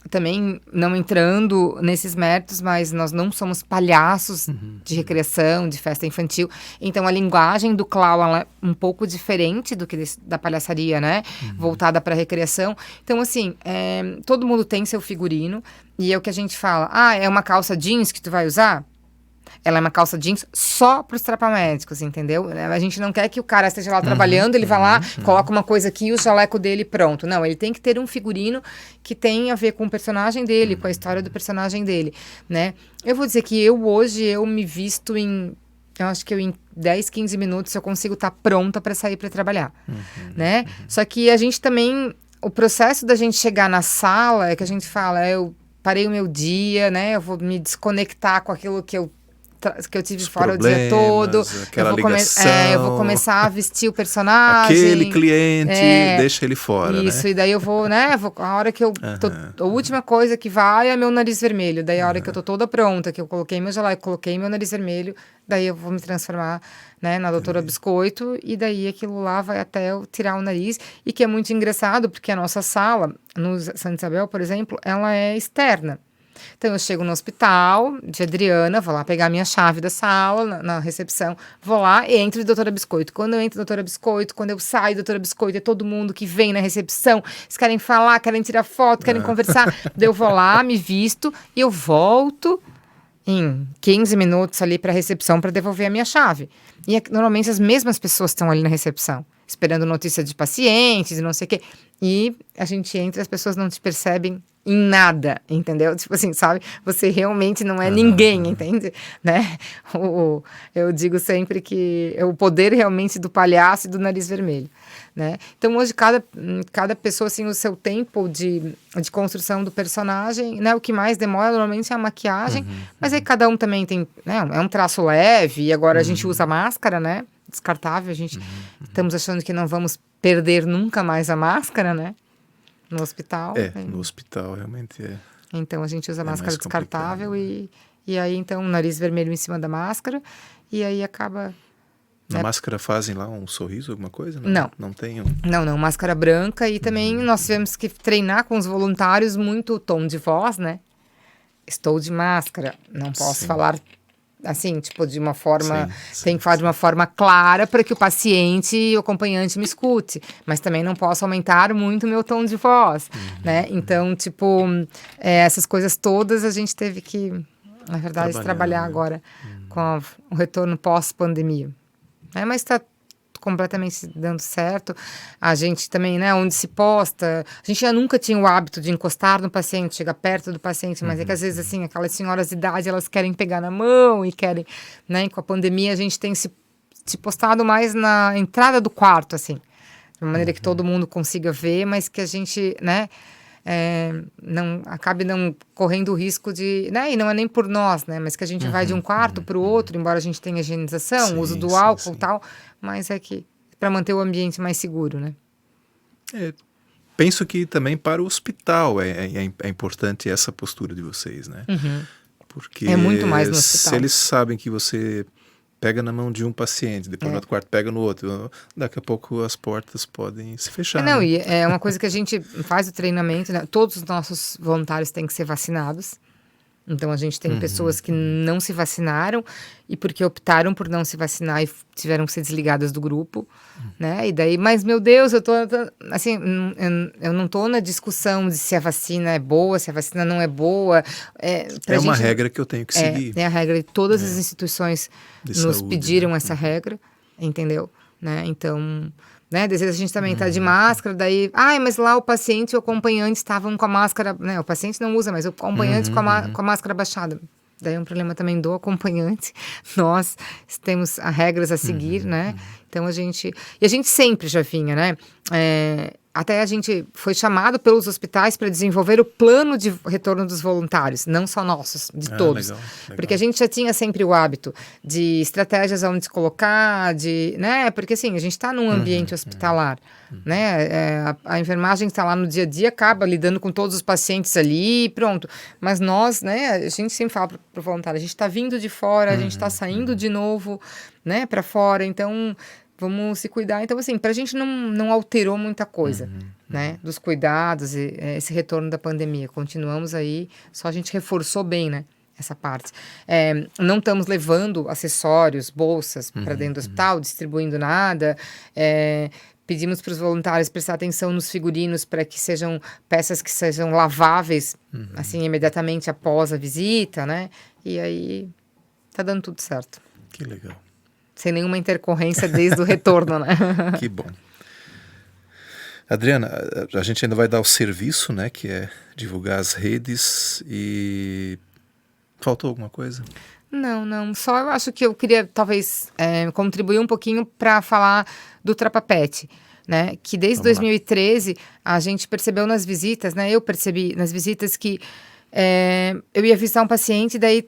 B: também não entrando nesses méritos, mas nós não somos palhaços de recreação, de festa infantil. Então, a linguagem do clown ela é um pouco diferente do que da palhaçaria, né? Voltada para recreação. Então, assim, todo mundo tem seu figurino. E é o que a gente fala. É uma calça jeans que tu vai usar? Ela é uma calça jeans só para os trapamédicos, entendeu? A gente não quer que o cara esteja lá trabalhando, ele vai lá, coloca uma coisa aqui e o jaleco dele pronto. Não, ele tem que ter um figurino que tem a ver com o personagem dele, com a história do personagem dele, né? Eu vou dizer que hoje eu me visto eu acho que em 10, 15 minutos eu consigo estar pronta para sair para trabalhar, né? Só que a gente também, o processo da gente chegar na sala, é que a gente fala, eu parei o meu dia, né? Eu vou me desconectar com aquilo que eu tive fora o dia todo. Eu vou começar a vestir o personagem.
A: Aquele cliente, deixa ele fora,
B: isso,
A: né?
B: E daí eu vou, né? A hora que eu a última coisa que vai é meu nariz vermelho. Daí a hora que eu tô toda pronta, que eu coloquei meu jaleco, coloquei meu nariz vermelho, daí eu vou me transformar, né, na doutora Biscoito, e daí aquilo lá vai até eu tirar o nariz. E que é muito engraçado, porque a nossa sala, no Santa Isabel, por exemplo, ela é externa. Então, eu chego no hospital de Adriana, vou lá pegar minha chave da sala, na recepção, vou lá e entro de doutora Biscoito. Quando eu entro doutora Biscoito, quando eu saio doutora Biscoito, é todo mundo que vem na recepção, eles querem falar, querem tirar foto, querem conversar. Daí eu vou lá, me visto e eu volto em 15 minutos ali para a recepção para devolver a minha chave. E normalmente as mesmas pessoas estão ali na recepção, esperando notícia de pacientes e não sei o quê. E a gente entra, as pessoas não te percebem em nada, entendeu? Tipo assim, sabe? Você realmente não é ninguém, entende? Né? Eu digo sempre que é o poder realmente do palhaço e do nariz vermelho, né? Então, hoje, cada pessoa, assim, o seu tempo de construção do personagem, né? O que mais demora, normalmente, é a maquiagem, mas aí cada um também tem, né? É um traço leve, e agora a gente usa máscara, né? Descartável, a gente estamos achando que não vamos perder nunca mais a máscara, né? No hospital.
A: No hospital realmente é.
B: Então a gente usa máscara descartável e E aí, então, o nariz vermelho em cima da máscara. E aí acaba...
A: Na máscara fazem lá um sorriso, alguma coisa?
B: Não.
A: Não tem
B: Não, máscara branca. E também nós tivemos que treinar com os voluntários muito o tom de voz, né? Estou de máscara, não posso falar assim, tipo, de uma forma... Tem que falar de uma forma clara para que o paciente e o acompanhante me escute. Mas também não posso aumentar muito o meu tom de voz, né? Então, tipo, essas coisas todas a gente teve que, na verdade, trabalhar agora com o retorno pós-pandemia. Mas está completamente dando certo. A gente também, né, onde se posta, a gente já nunca tinha o hábito de encostar no paciente, chegar perto do paciente, mas é que às vezes, assim, aquelas senhoras de idade, elas querem pegar na mão e querem, né, e com a pandemia a gente tem se postado mais na entrada do quarto, assim, de uma maneira que todo mundo consiga ver, mas que a gente, né, não acabe não correndo o risco de, né, e não é nem por nós, né, mas que a gente vai de um quarto para o outro, embora a gente tenha higienização, uso do álcool e tal, mas é que para manter o ambiente mais seguro, né?
A: Penso que também para o hospital é importante essa postura de vocês, né? Porque
B: é muito mais no hospital.
A: Se eles sabem que você pega na mão de um paciente, depois no outro quarto pega no outro, daqui a pouco as portas podem se fechar.
B: Não,
A: né?
B: e é uma coisa que a gente faz o treinamento, né? Todos os nossos voluntários têm que ser vacinados. Então, a gente tem pessoas que não se vacinaram e porque optaram por não se vacinar e tiveram que ser desligadas do grupo, né? E daí, mas meu Deus, assim, eu não tô na discussão de se a vacina é boa, se a vacina não é boa.
A: É uma regra que eu tenho que seguir.
B: É a regra, e todas as instituições nos pediram essa regra, entendeu? Né? Então... né? Às vezes a gente também tá de máscara, daí... mas lá o paciente e o acompanhante estavam com a máscara... né? O paciente não usa, mas o acompanhante com a máscara baixada. Daí é um problema também do acompanhante. Nós temos regras a seguir, né? Então a gente... E a gente sempre já vinha, né? Até a gente foi chamado pelos hospitais para desenvolver o plano de retorno dos voluntários, não só nossos, de todos.
A: Legal.
B: Porque a gente já tinha sempre o hábito de estratégias onde se colocar, né? Porque assim, a gente está num ambiente hospitalar, né? A enfermagem está lá no dia a dia, acaba lidando com todos os pacientes ali e pronto. Mas nós, né? A gente sempre fala para o voluntário, a gente está vindo de fora, a gente está saindo de novo, né? Para fora, então... vamos se cuidar. Então, assim, pra gente não alterou muita coisa, né? Dos cuidados e esse retorno da pandemia. Continuamos aí, só a gente reforçou bem, né? Essa parte. Não estamos levando acessórios, bolsas para dentro do hospital, distribuindo nada. Pedimos para os voluntários prestar atenção nos figurinos para que sejam peças que sejam laváveis, assim, imediatamente após a visita, né? E aí, tá dando tudo certo.
A: Que legal.
B: Sem nenhuma intercorrência desde o retorno, né?
A: Que bom. Adriana, a gente ainda vai dar o serviço, né? Que é divulgar as redes e... faltou alguma coisa?
B: Não. Só eu acho que eu queria, talvez, contribuir um pouquinho para falar do Trapapet, né? Que desde 2013 a gente percebeu nas visitas, né? Eu percebi nas visitas que eu ia visitar um paciente, daí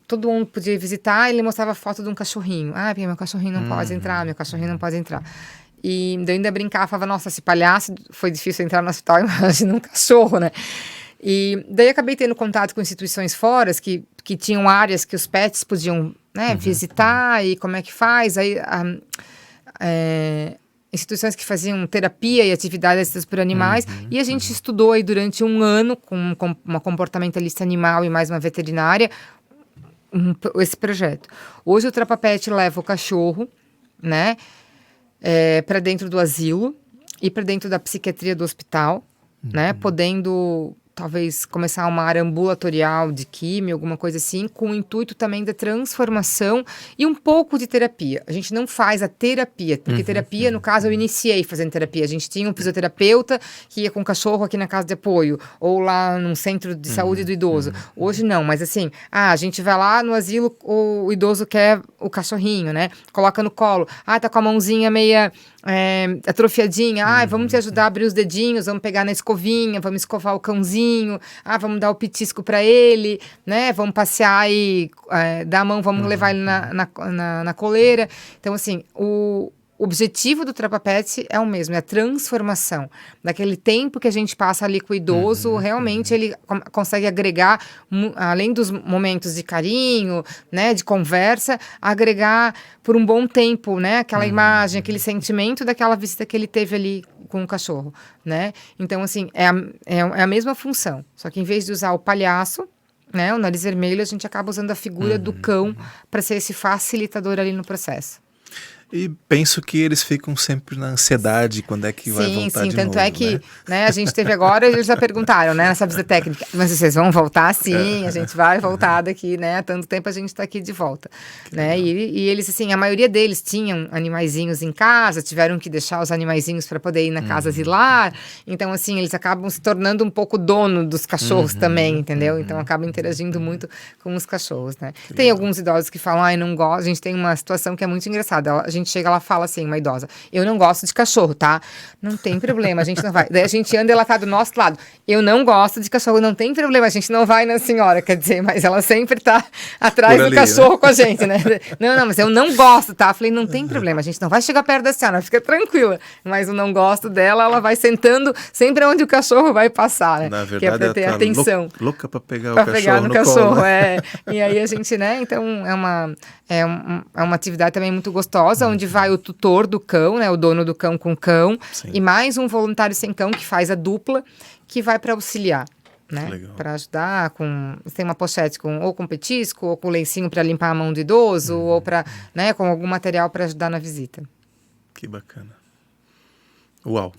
B: todo mundo podia visitar, ele mostrava foto de um cachorrinho. Porque meu cachorrinho não pode entrar, meu cachorrinho não pode entrar. E daí eu ainda brincava, falava, nossa, se palhaço foi difícil entrar no hospital, imagina um cachorro, né? E daí acabei tendo contato com instituições fora que tinham áreas que os pets podiam, né, visitar e como é que faz. Aí instituições que faziam terapia e atividades por animais, e a gente estudou aí durante um ano com uma comportamentalista animal e mais uma veterinária esse projeto. Hoje o Trapapet leva o cachorro, né, para dentro do asilo e para dentro da psiquiatria do hospital, né, podendo talvez começar uma área ambulatorial de químio, alguma coisa assim, com o intuito também da transformação e um pouco de terapia. A gente não faz a terapia, porque terapia, no caso, eu iniciei fazendo terapia. A gente tinha um fisioterapeuta que ia com o cachorro aqui na casa de apoio, ou lá num centro de saúde do idoso. Hoje não, mas assim, a gente vai lá no asilo, o idoso quer o cachorrinho, né? Coloca no colo. Tá com a mãozinha meia atrofiadinha. Vamos te ajudar a abrir os dedinhos, vamos pegar na escovinha, vamos escovar o cãozinho, vamos dar o petisco para ele, né? Vamos passear e dar a mão, vamos levar ele na coleira. Então, assim, o objetivo do Trapa Pet é o mesmo, é a transformação. Daquele tempo que a gente passa ali com o idoso, realmente ele consegue agregar, além dos momentos de carinho, né, de conversa, agregar por um bom tempo, né, aquela imagem, aquele sentimento daquela visita que ele teve ali com o cachorro, né? Então, assim, é a mesma função, só que em vez de usar o palhaço, né, o nariz vermelho, a gente acaba usando a figura do cão para ser esse facilitador ali no processo.
A: E penso que eles ficam sempre na ansiedade quando é que vai voltar de novo. Sim,
B: tanto é que né, a gente teve agora, eles já perguntaram, né, nessa visita técnica, mas vocês vão voltar? Sim, a gente vai voltar daqui, né, há tanto tempo a gente está aqui de volta. Né? E eles, assim, a maioria deles tinham animaizinhos em casa, tiveram que deixar os animaizinhos para poder ir na casa asilar, então, assim, eles acabam se tornando um pouco dono dos cachorros também, entendeu? Então, acabam interagindo muito com os cachorros, né? Tem alguns idosos que falam, ai, não gosto, a gente tem uma situação que é muito engraçada, a gente chega, ela fala assim, uma idosa, eu não gosto de cachorro, tá? Não tem problema, a gente não vai. Daí a gente anda, ela tá do nosso lado. Eu não gosto de cachorro, não tem problema, a gente não vai na senhora, quer dizer, mas ela sempre tá atrás do cachorro, né? Com a gente, né? Não, mas eu não gosto, tá? Falei, não tem problema, a gente não vai chegar perto da senhora, fica tranquila. Mas o não gosto dela, ela vai sentando sempre onde o cachorro vai passar, né?
A: Na verdade,
B: que é pra ter atenção.
A: Louca pra pegar
B: pra
A: o cachorro
B: pegar no
A: cachorro,
B: colo. E aí a gente, né? Então, é uma atividade também muito gostosa, onde vai o tutor do cão, né, o dono do cão com cão, e mais um voluntário sem cão que faz a dupla, que vai para auxiliar, né, para ajudar com, tem uma pochete ou com petisco, ou com lencinho para limpar a mão do idoso, ou para, né, com algum material para ajudar na visita.
A: Que bacana. Uau.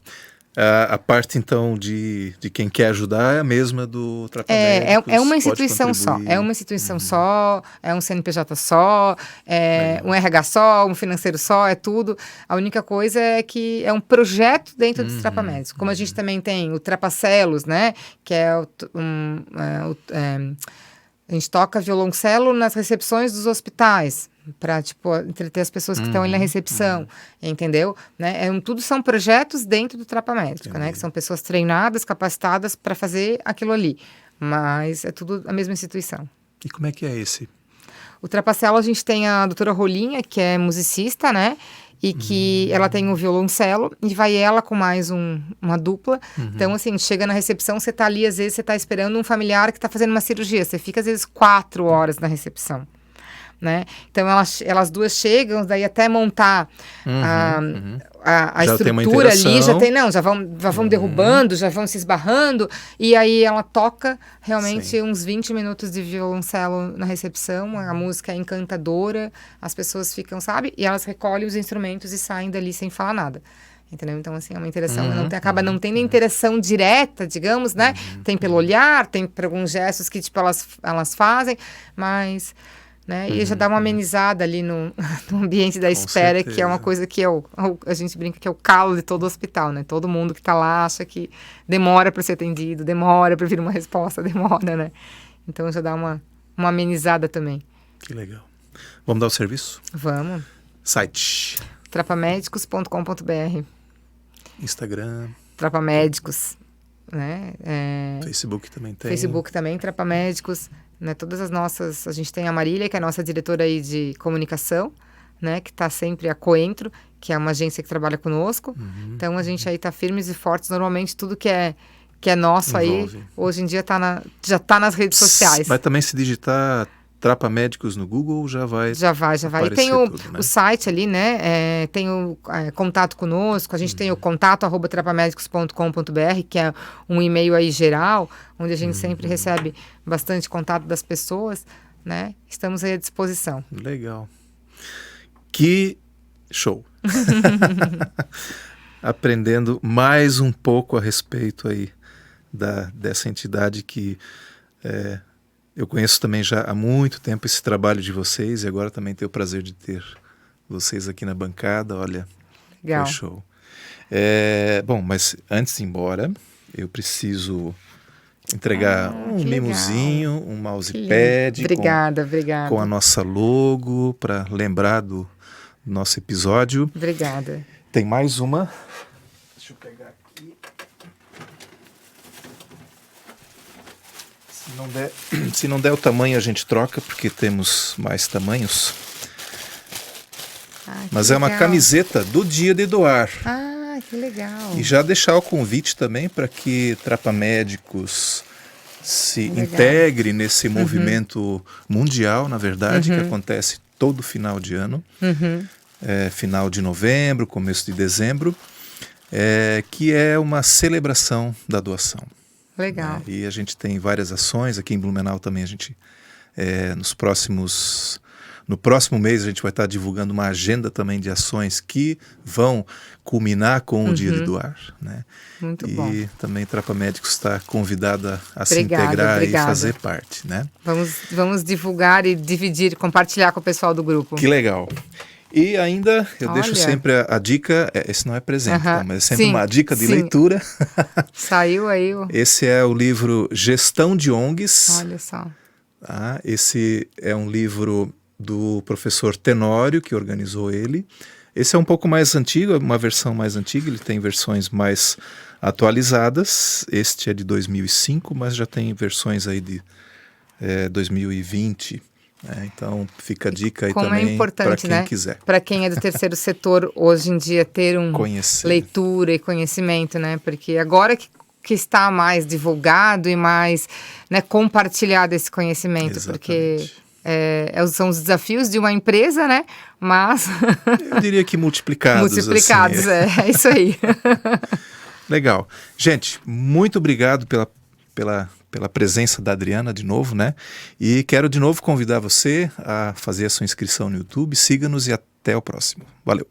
A: A parte, então, de quem quer ajudar é a mesma do Trapa Médicos.
B: É uma instituição só. É uma instituição só, é um CNPJ só, é um RH só, um financeiro só, é tudo. A única coisa é que é um projeto dentro dos Trapa Médicos. Como a gente também tem o Trapacelos, né? Que é a gente toca violoncelo nas recepções dos hospitais, para, tipo, entreter as pessoas que estão ali na recepção, entendeu? Né? Tudo são projetos dentro do Trapa Médico, né? Que são pessoas treinadas, capacitadas para fazer aquilo ali. Mas é tudo a mesma instituição.
A: E como é que é esse?
B: O Trapacelo, a gente tem a doutora Rolinha, que é musicista, né? E que ela tem o violoncelo, e vai ela com mais uma dupla. Então, assim, chega na recepção, você tá ali, às vezes você tá esperando um familiar que tá fazendo uma cirurgia. Você fica, às vezes, 4 horas na recepção. Né? Então elas duas chegam, daí até montar a estrutura ali, já vão derrubando, já vão se esbarrando, e aí ela toca realmente uns 20 minutos de violoncelo na recepção, a música é encantadora, as pessoas ficam, sabe? E elas recolhem os instrumentos e saem dali sem falar nada. Entendeu? Então, assim, é uma interação, acaba não tendo interação direta, digamos, né? Tem pelo olhar, tem por alguns gestos que, tipo, elas fazem, mas... Né? E já dá uma amenizada ali no ambiente da espera, que é uma coisa que a gente brinca que é o calo de todo o hospital, né? Todo mundo que está lá acha que demora para ser atendido, demora para vir uma resposta, demora, né? Então já dá uma amenizada também.
A: Que legal. Vamos dar o serviço?
B: Vamos.
A: Site.
B: trapamedicos.com.br.
A: Instagram.
B: Trapa Médicos. Né?
A: Facebook também tem.
B: Facebook também, Trapa Médicos. Né, todas as nossas, a gente tem a Marília, que é a nossa diretora aí de comunicação, né, que está sempre a Coentro, que é uma agência que trabalha conosco. Então a gente aí está firmes e fortes. Normalmente tudo que é nosso envolve. Aí, hoje em dia já está nas redes sociais.
A: Vai também se digitar Trapa Médicos no Google, já vai.
B: Já vai. E tem tudo, né? O site ali, né? Tem o contato conosco, a gente tem o contato@trapamedicos.com.br, que é um e-mail aí geral, onde a gente sempre recebe bastante contato das pessoas, né? Estamos aí à disposição.
A: Legal. Que show! Aprendendo mais um pouco a respeito aí dessa entidade que eu conheço também já há muito tempo esse trabalho de vocês, e agora também tenho o prazer de ter vocês aqui na bancada. Olha,
B: legal.
A: Foi show. Bom, mas antes de ir embora, eu preciso entregar um mimozinho, um mousepad.
B: Obrigada.
A: Com a nossa logo, para lembrar do nosso episódio.
B: Obrigada.
A: Tem mais uma. Deixa eu pegar aqui. Se não der o tamanho, a gente troca, porque temos mais tamanhos. Mas é uma
B: legal.
A: camiseta do Dia de Doar.
B: Ah, que legal.
A: E já deixar o convite também para que Trapamédicos se
B: Legal.
A: integre nesse movimento mundial, na verdade, que acontece todo final de ano, final de novembro, começo de dezembro, que é uma celebração da doação.
B: Legal.
A: E a gente tem várias ações, aqui em Blumenau também a gente, no próximo mês a gente vai estar divulgando uma agenda também de ações que vão culminar com o Dia de Doar, né?
B: Muito
A: e
B: bom.
A: também Trapamédicos está convidada a se
B: Obrigada,
A: integrar
B: obrigada.
A: e fazer parte, né?
B: Vamos divulgar e dividir, compartilhar com o pessoal do grupo.
A: Que legal. E ainda eu deixo
B: Olha.
A: sempre a dica, esse não é presente, tá? Mas é sempre
B: Sim,
A: uma dica de
B: sim.
A: leitura.
B: Saiu aí o...
A: Esse é o livro Gestão de ONGs.
B: Olha só.
A: Tá? Esse é um livro do professor Tenório, que organizou ele. Esse é um pouco mais antigo, é uma versão mais antiga, ele tem versões mais atualizadas. Este é de 2005, mas já tem versões aí de 2020. Então fica a dica aí
B: Como é
A: também para
B: importante,
A: quem
B: né?
A: quiser
B: Para quem é do terceiro setor, hoje em dia, ter
A: conhecer.
B: leitura e conhecimento, né? Porque agora que está mais divulgado e mais, né, compartilhado esse conhecimento.
A: Exatamente.
B: Porque são os desafios de uma empresa, né? Mas
A: Eu diria que multiplicados.
B: multiplicados,
A: assim.
B: é isso aí.
A: Legal. Gente, muito obrigado pela presença da Adriana de novo, né? E quero de novo convidar você a fazer a sua inscrição no YouTube. Siga-nos e até o próximo. Valeu!